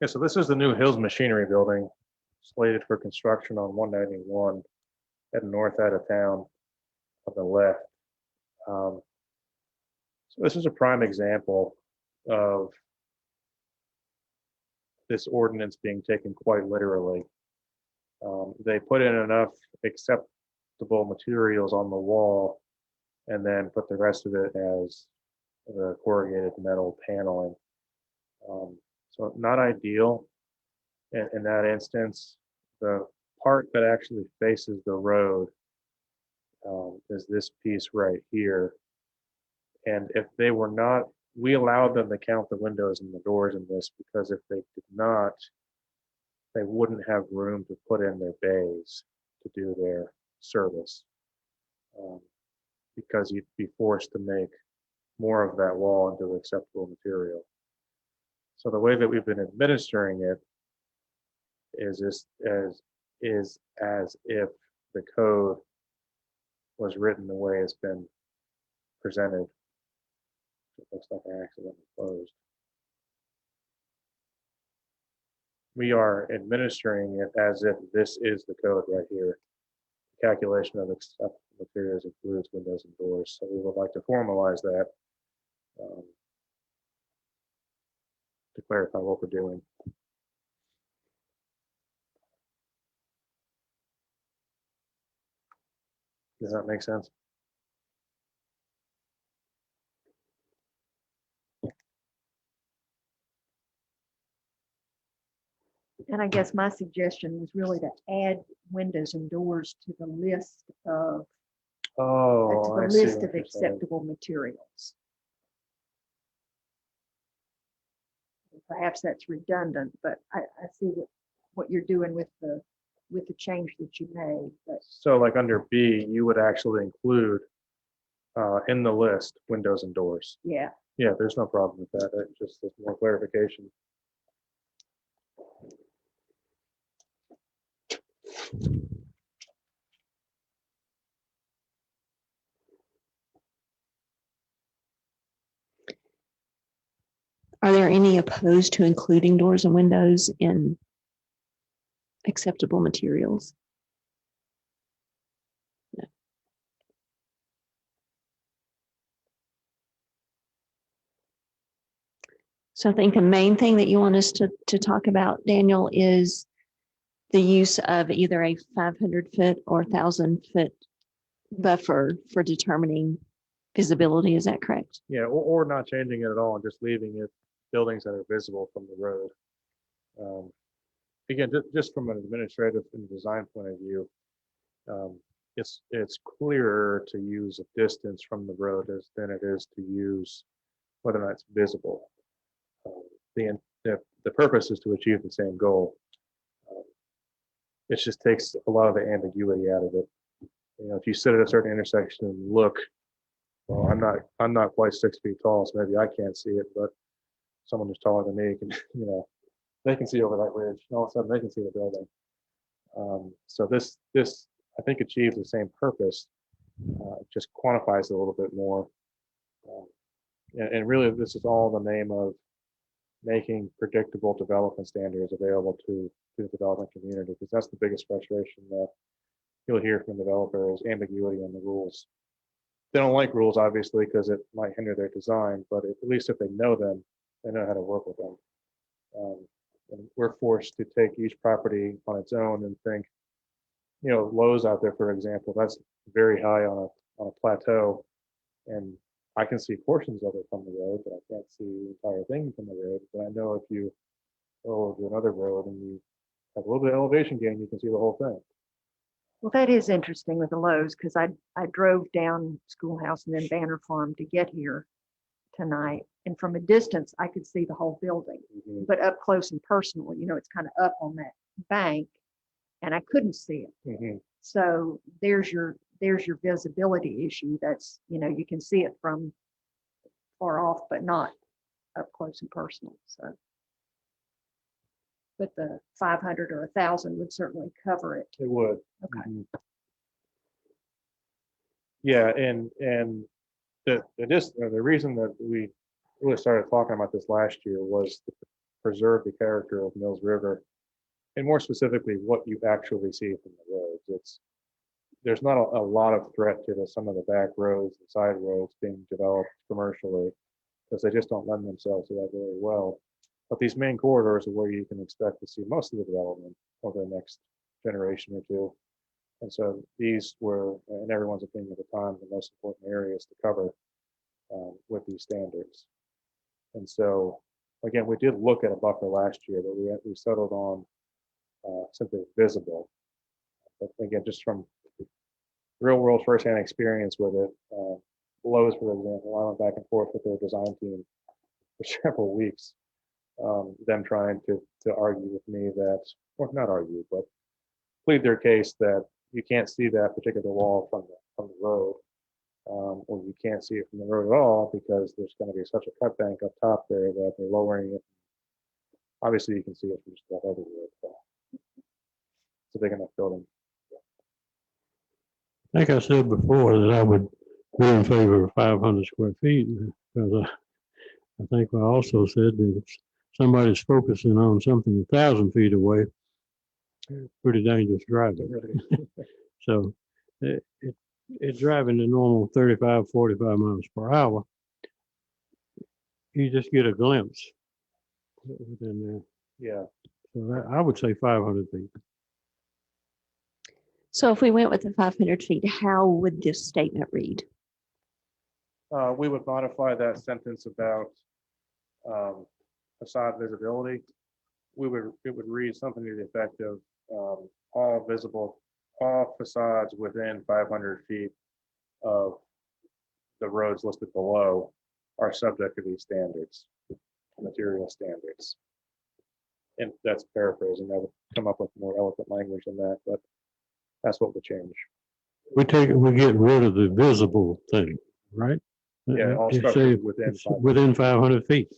Okay, so this is the new Hills Machinery Building slated for construction on 191 at the north side of town on the left. So this is a prime example of this ordinance being taken quite literally. They put in enough acceptable materials on the wall and then put the rest of it as the corrugated metal paneling. So not ideal in that instance. The part that actually faces the road is this piece right here. And if they were not, we allowed them to count the windows and the doors in this because if they did not, they wouldn't have room to put in their bays to do their service. Because you'd be forced to make more of that wall into acceptable material. So the way that we've been administering it is as if the code was written the way it's been presented. It looks like I accidentally closed. We are administering it as if this is the code right here. Calculation of acceptable materials includes windows and doors. So we would like to formalize that to clarify what we're doing. Does that make sense? And I guess my suggestion was really to add windows and doors to the list of, Oh, I see what of you're saying. acceptable materials. Perhaps that's redundant, but I see what you're doing with the change that you made. But So like under B, you would actually include in the list, windows and doors. yeah, Yeah, there's no problem with that. It just is more clarification. Are there any opposed to including doors and windows in acceptable materials? No. So I think the main thing that you want us to talk about, Daniel, is the use of either a 500-foot or 1,000-foot buffer for determining visibility. Is that correct? Yeah, or not changing it at all and just leaving it buildings that are visible from the road. Again, just from an administrative and design point of view, it's clearer to use a distance from the road than it is to use whether or not it's visible. The purpose is to achieve the same goal. It just takes a lot of the ambiguity out of it. You know, if you sit at a certain intersection and look, well, I'm not quite 6 feet tall, so maybe I can't see it, but someone who's taller than me can, you know, they can see over that ridge. And all of a sudden, they can see the building. So this I think achieves the same purpose, just quantifies it a little bit more. And really, this is all in the name of making predictable development standards available to the development community, because that's the biggest frustration that you'll hear from the developer is ambiguity in the rules. They don't like rules, obviously, because it might hinder their design, but at least if they know them, they know how to work with them. And we're forced to take each property on its own and think, you know, Lowe's out there, for example, that's very high on a plateau, and I can see portions of it from the road, but I can't see the entire thing from the road. But I know if you go to another road and you have a little bit of elevation gain, you can see the whole thing. well, that is interesting with the Lowe's because I drove down Schoolhouse and then Banner Farm to get here tonight, and from a distance I could see the whole building, Mhm. but up close and personal, you know, it's kind of up on that bank, and I couldn't see it. Mhm. So there's your visibility issue. That's, you know, you can see it from far off, but not up close and personal. So, but the 500 or 1,000 would certainly cover it. It would. Okay. Mhm. Yeah, and the reason that we really started talking about this last year was preserve the character of Mills River, and more specifically, what you actually see from the roads. There's not a lot of threat to some of the back roads and side roads being developed commercially, because they just don't lend themselves to that very well. But these main corridors are where you can expect to see most of the development over the next generation or two. And so these were, in everyone's opinion at the time, the most important areas to cover with these standards. And so, again, we did look at a buffer last year, but we settled on simply visible. But again, just from real world firsthand experience with it, Lowe's, for example, I went back and forth with their design team for several weeks, them trying to argue with me that, or not argue, but plead their case that you can't see that particular wall from the road, or you can't see it from the road at all because there's going to be such a cut bank up top there that they're lowering it. Obviously, you can see it from just about everywhere. It's a big enough building. I think I said before that I would be in favor of 500 square feet, because I think I also said that if somebody's focusing on something 1,000 feet away, pretty dangerous driving. So it's driving the normal 35, 45 miles per hour. You just get a glimpse within there. Yeah. So I would say 500 feet. So if we went with the 500 feet, how would this statement read? We would modify that sentence about facade visibility. It would read something to the effect of all facades within 500 feet of the roads listed below are subject to these standards, material standards. And that's paraphrasing. I would come up with more eloquent language than that, but that's what would change. We get rid of the visible thing, right? Yeah, all Just structures say within it's 500 within 500 feet.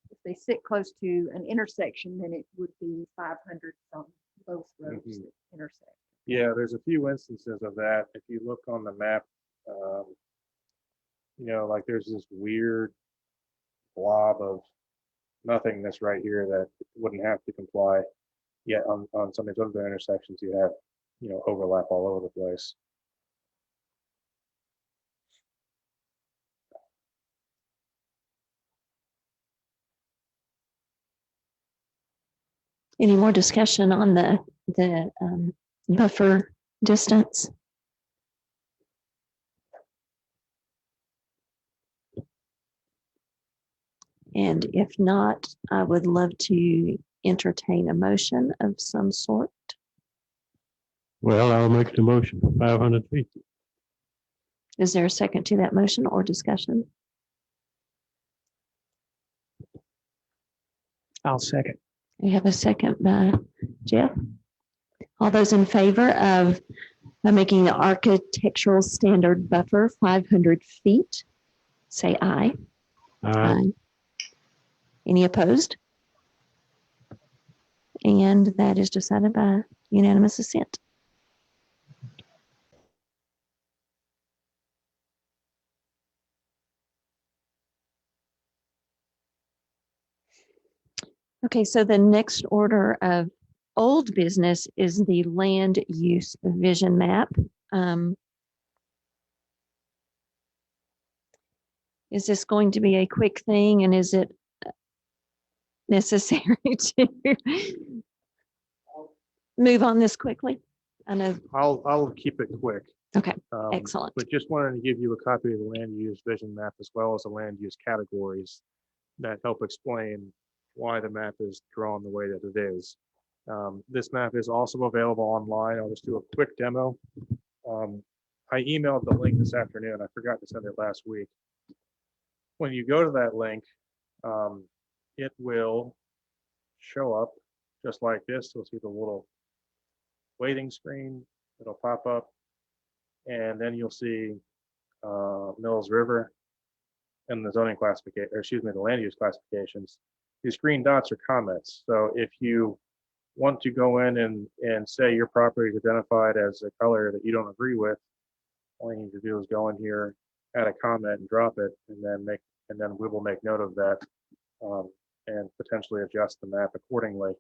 If they sit close to an intersection, then it would be 500 from both roads that intersect. Yeah, there's a few instances of that. If you look on the map, like there's this weird blob of nothingness right here that wouldn't have to comply. Yet on some of these other intersections, you have, overlap all over the place. Any more discussion on the buffer distance? And if not, I would love to entertain a motion of some sort. Well, I'll make the motion for 500 feet. Is there a second to that motion or discussion? I'll second. We have a second by Jeff. All those in favor of making the architectural standard buffer 500 feet, say aye. Aye. Any opposed? And that is decided by unanimous assent. Okay, so the next order of old business is the land use vision map. Is this going to be a quick thing, and is it necessary to move on this quickly? I know. I'll keep it quick. Okay, excellent. But just wanted to give you a copy of the land use vision map as well as the land use categories that help explain why the map is drawn the way that it is. This map is also available online. I'll just do a quick demo. I emailed the link this afternoon. I forgot to send it last week. When you go to that link, it will show up just like this. You'll see the little waiting screen. It'll pop up, and then you'll see Mills River and the zoning classification, or excuse me, the land use classifications. These green dots are comments. So if you want to go in and say your property is identified as a color that you don't agree with, all you need to do is go in here, add a comment and drop it, and then make and then we will make note of that and potentially adjust the map accordingly.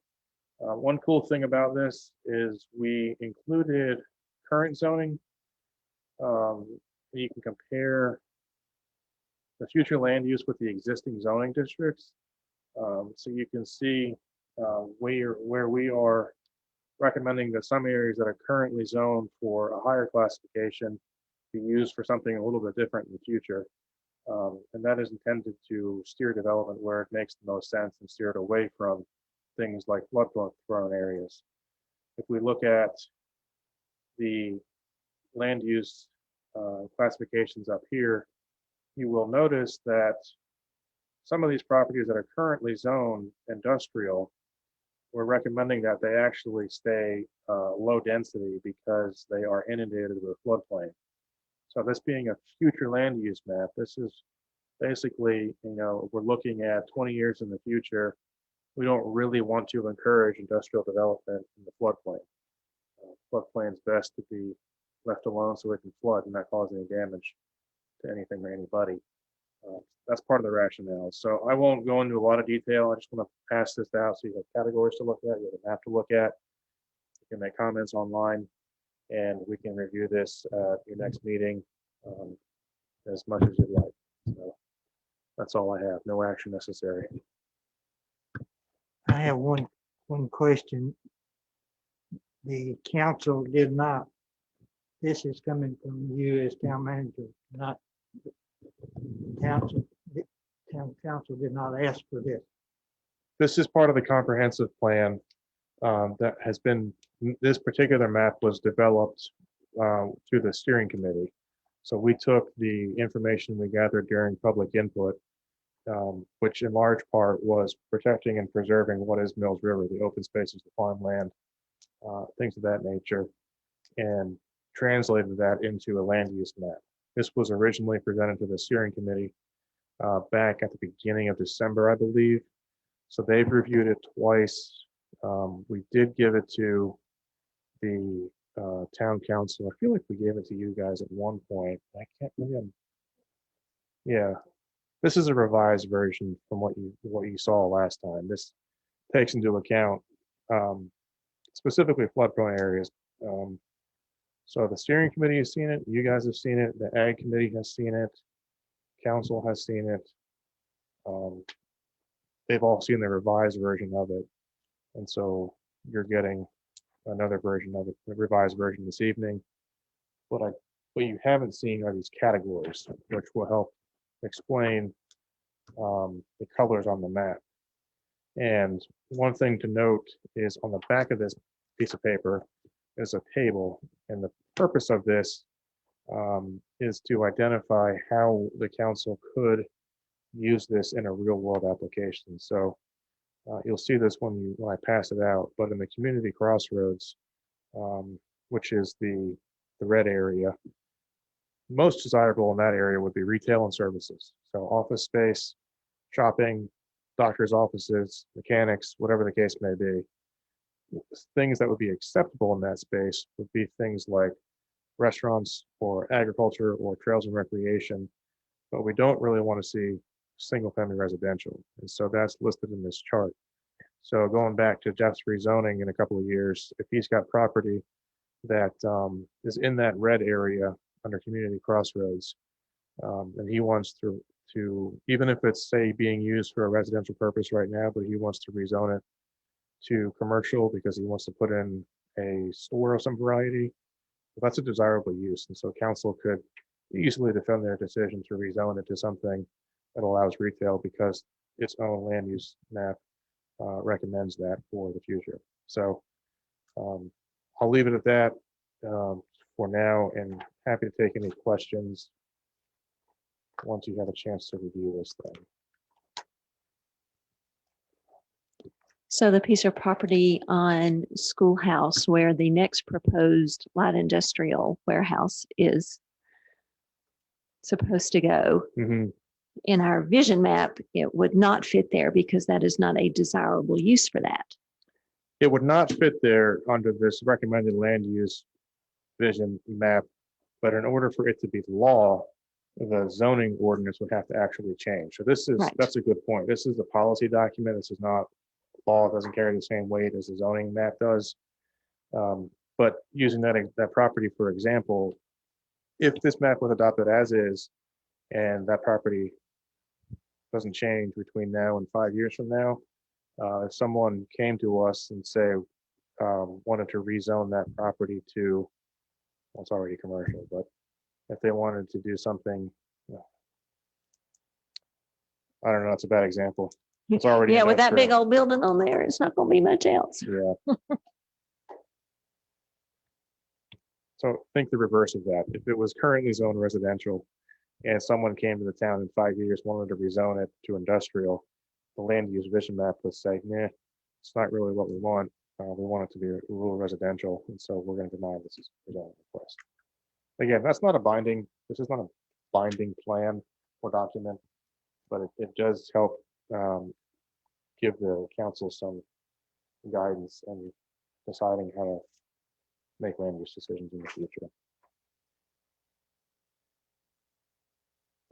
One cool thing about this is we included current zoning. You can compare the future land use with the existing zoning districts. So you can see where we are recommending that some areas that are currently zoned for a higher classification be used for something a little bit different in the future. And that is intended to steer development where it makes the most sense and steer it away from things like flood-prone areas. If we look at the land use classifications up here, you will notice that some of these properties that are currently zoned industrial, we're recommending that they actually stay low density because they are inundated with floodplain. So this being a future land use map, this is basically, we're looking at 20 years in the future. We don't really want to encourage industrial development in the floodplain. Floodplain is best to be left alone so it can flood and not cause any damage to anything or anybody. That's part of the rationale. So I won't go into a lot of detail. I just want to pass this out so you have categories to look at, you have a map to look at. You can make comments online, and we can review this at your next meeting as much as you'd like. So that's all I have. No action necessary. I have one question. The council did not, this is coming from you as town manager, not council. Town council did not ask for this. This is part of the comprehensive plan that has been, this particular map was developed through the steering committee. So we took the information we gathered during public input, which in large part was protecting and preserving what is Mills River, the open spaces, the farmland, things of that nature, and translated that into a land use map. This was originally presented to the steering committee back at the beginning of December, I believe. So they've reviewed it twice. We did give it to the town council. I feel like we gave it to you guys at one point. I can't remember. Yeah, this is a revised version from what you saw last time. This takes into account specifically flood-prone areas. So the steering committee has seen it. You guys have seen it. The ag committee has seen it. Council has seen it. They've all seen the revised version of it. And so you're getting another version of it, the revised version this evening. What you haven't seen are these categories, which will help explain the colors on the map. And one thing to note is on the back of this piece of paper is a table. And the purpose of this is to identify how the council could use this in a real world application. So you'll see this when I pass it out, but in the community crossroads, which is the red area, most desirable in that area would be retail and services. So office space, shopping, doctor's offices, mechanics, whatever the case may be. Things that would be acceptable in that space would be things like restaurants or agriculture or trails and recreation, but we don't really want to see single family residential. And so that's listed in this chart. So going back to Jeff's rezoning in a couple of years, if he's got property that is in that red area under community crossroads, and he wants to, even if it's say being used for a residential purpose right now, but he wants to rezone it to commercial because he wants to put in a store of some variety, well, that's a desirable use. And so council could easily defend their decision to rezone it to something that allows retail because its own land use map recommends that for the future. So I'll leave it at that for now, and happy to take any questions once you have a chance to review this thing. So the piece of property on Schoolhouse where the next proposed light industrial warehouse is supposed to go, in our vision map, it would not fit there because that is not a desirable use for that. It would not fit there under this recommended land use vision map, but in order for it to be law, the zoning ordinance would have to actually change. So this is, Right. that's a good point. This is a policy document. This is not law. It doesn't carry the same weight as the zoning map does. But using that property, for example, if this map was adopted as is, and that property doesn't change between now and 5 years from now, if someone came to us and say, wanted to rezone that property to, well, it's already commercial, but if they wanted to do something, I don't know, it's a bad example. It's already. Yeah, with that big industrial. old building on there, it's not gonna be much else. Yeah. So think the reverse of that. If it was currently zoned residential and someone came to the town in 5 years, wanted to rezone it to industrial, the land use vision map would say, nah, it's not really what we want. We want it to be rural residential, and so we're going to deny this rezoning request. Again, that's not a binding, this is not a binding plan or document, but it does help give the council some guidance in deciding how to make land use decisions in the future.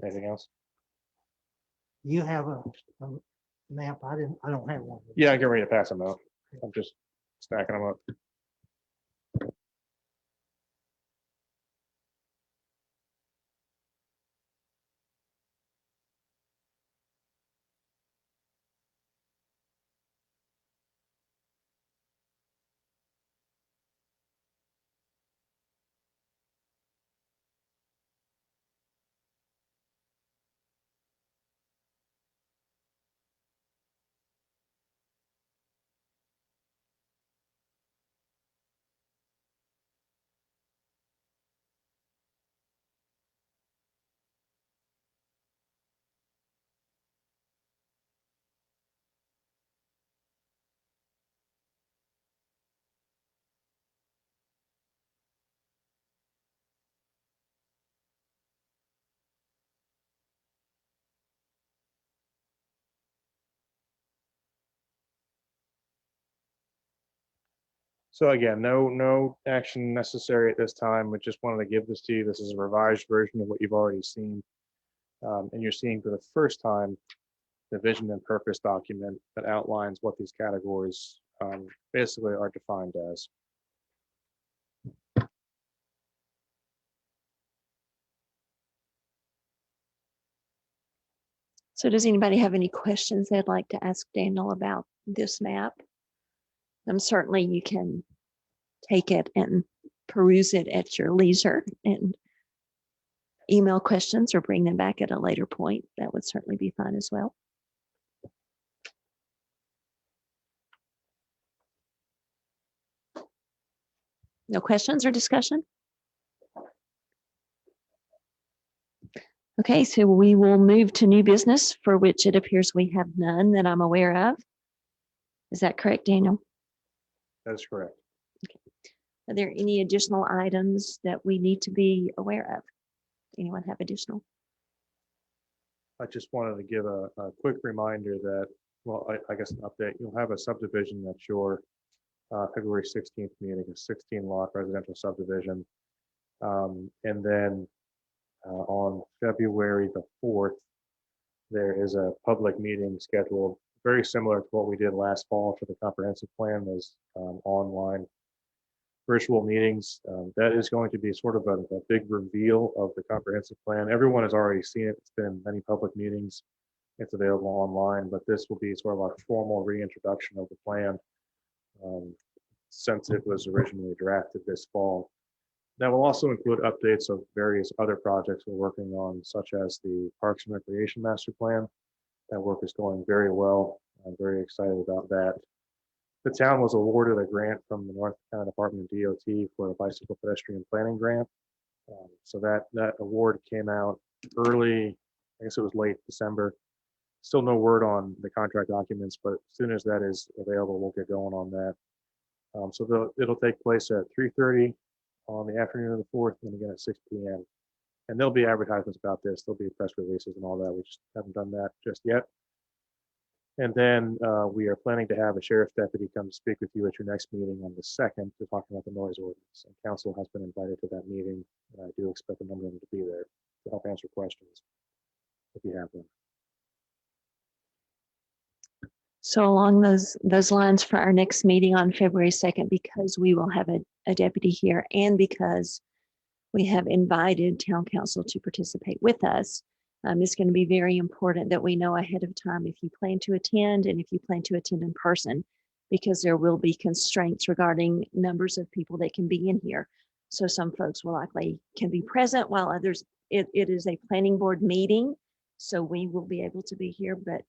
Anything else? You have a map. I don't have one. Yeah, I get ready to pass them out. I'm just stacking them up. So again, no action necessary at this time. We just wanted to give this to you. This is a revised version of what you've already seen. And you're seeing for the first time the vision and purpose document that outlines what these categories basically are defined as. So does anybody have any questions they'd like to ask Daniel about this map? Certainly you can take it and peruse it at your leisure and email questions or bring them back at a later point. That would certainly be fine as well. No questions or discussion? Okay, so we will move to new business, for which it appears we have none that I'm aware of. Is that correct, Daniel? That's correct. Are there any additional items that we need to be aware of? Anyone have additional? I just wanted to give a quick reminder that, well, I guess an update. You'll have a subdivision at your February 16th meeting, a 16 lot residential subdivision. And then on February the 4th, there is a public meeting scheduled, very similar to what we did last fall for the comprehensive plan. There's online virtual meetings. That is going to be sort of a big reveal of the comprehensive plan. Everyone has already seen it. It's been in many public meetings. It's available online, but this will be sort of our formal reintroduction of the plan since it was originally drafted this fall. That will also include updates of various other projects we're working on, such as the Parks and Recreation Master Plan. That work is going very well. I'm very excited about that. The town was awarded a grant from the North Carolina Department of DOT for a bicycle pedestrian planning grant. So that award came out early, I guess it was late December. Still no word on the contract documents, but as soon as that is available, we'll get going on that. So it'll take place at 3:30 on the afternoon of the 4th, and again at 6 p.m. And there'll be advertisements about this. There'll be press releases and all that. We just haven't done that just yet. And then we are planning to have a sheriff's deputy come speak with you at your next meeting on the 2nd to talk about the noise ordinance. And council has been invited to that meeting. And I do expect a number of them to be there. to help answer questions if you have them. So along those lines for our next meeting on February 2nd, because we will have a deputy here and because we have invited town council to participate with us, it's going to be very important that we know ahead of time if you plan to attend and if you plan to attend in person, because there will be constraints regarding numbers of people that can be in here. So some folks will likely can be present while others, it is a planning board meeting. So we will be able to be here, but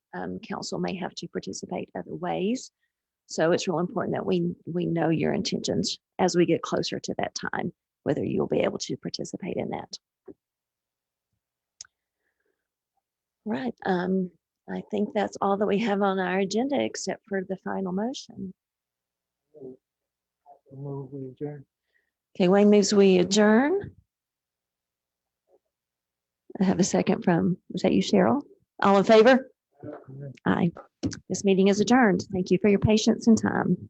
council may have to participate other ways. So it's real important that we know your intentions as we get closer to that time, whether you'll be able to participate in that. Right. I think that's all that we have on our agenda except for the final motion. Move we adjourn. Okay, Wayne moves we adjourn. I have a second from, was that you, Cheryl? All in favor? Aye. This meeting is adjourned. Thank you for your patience and time.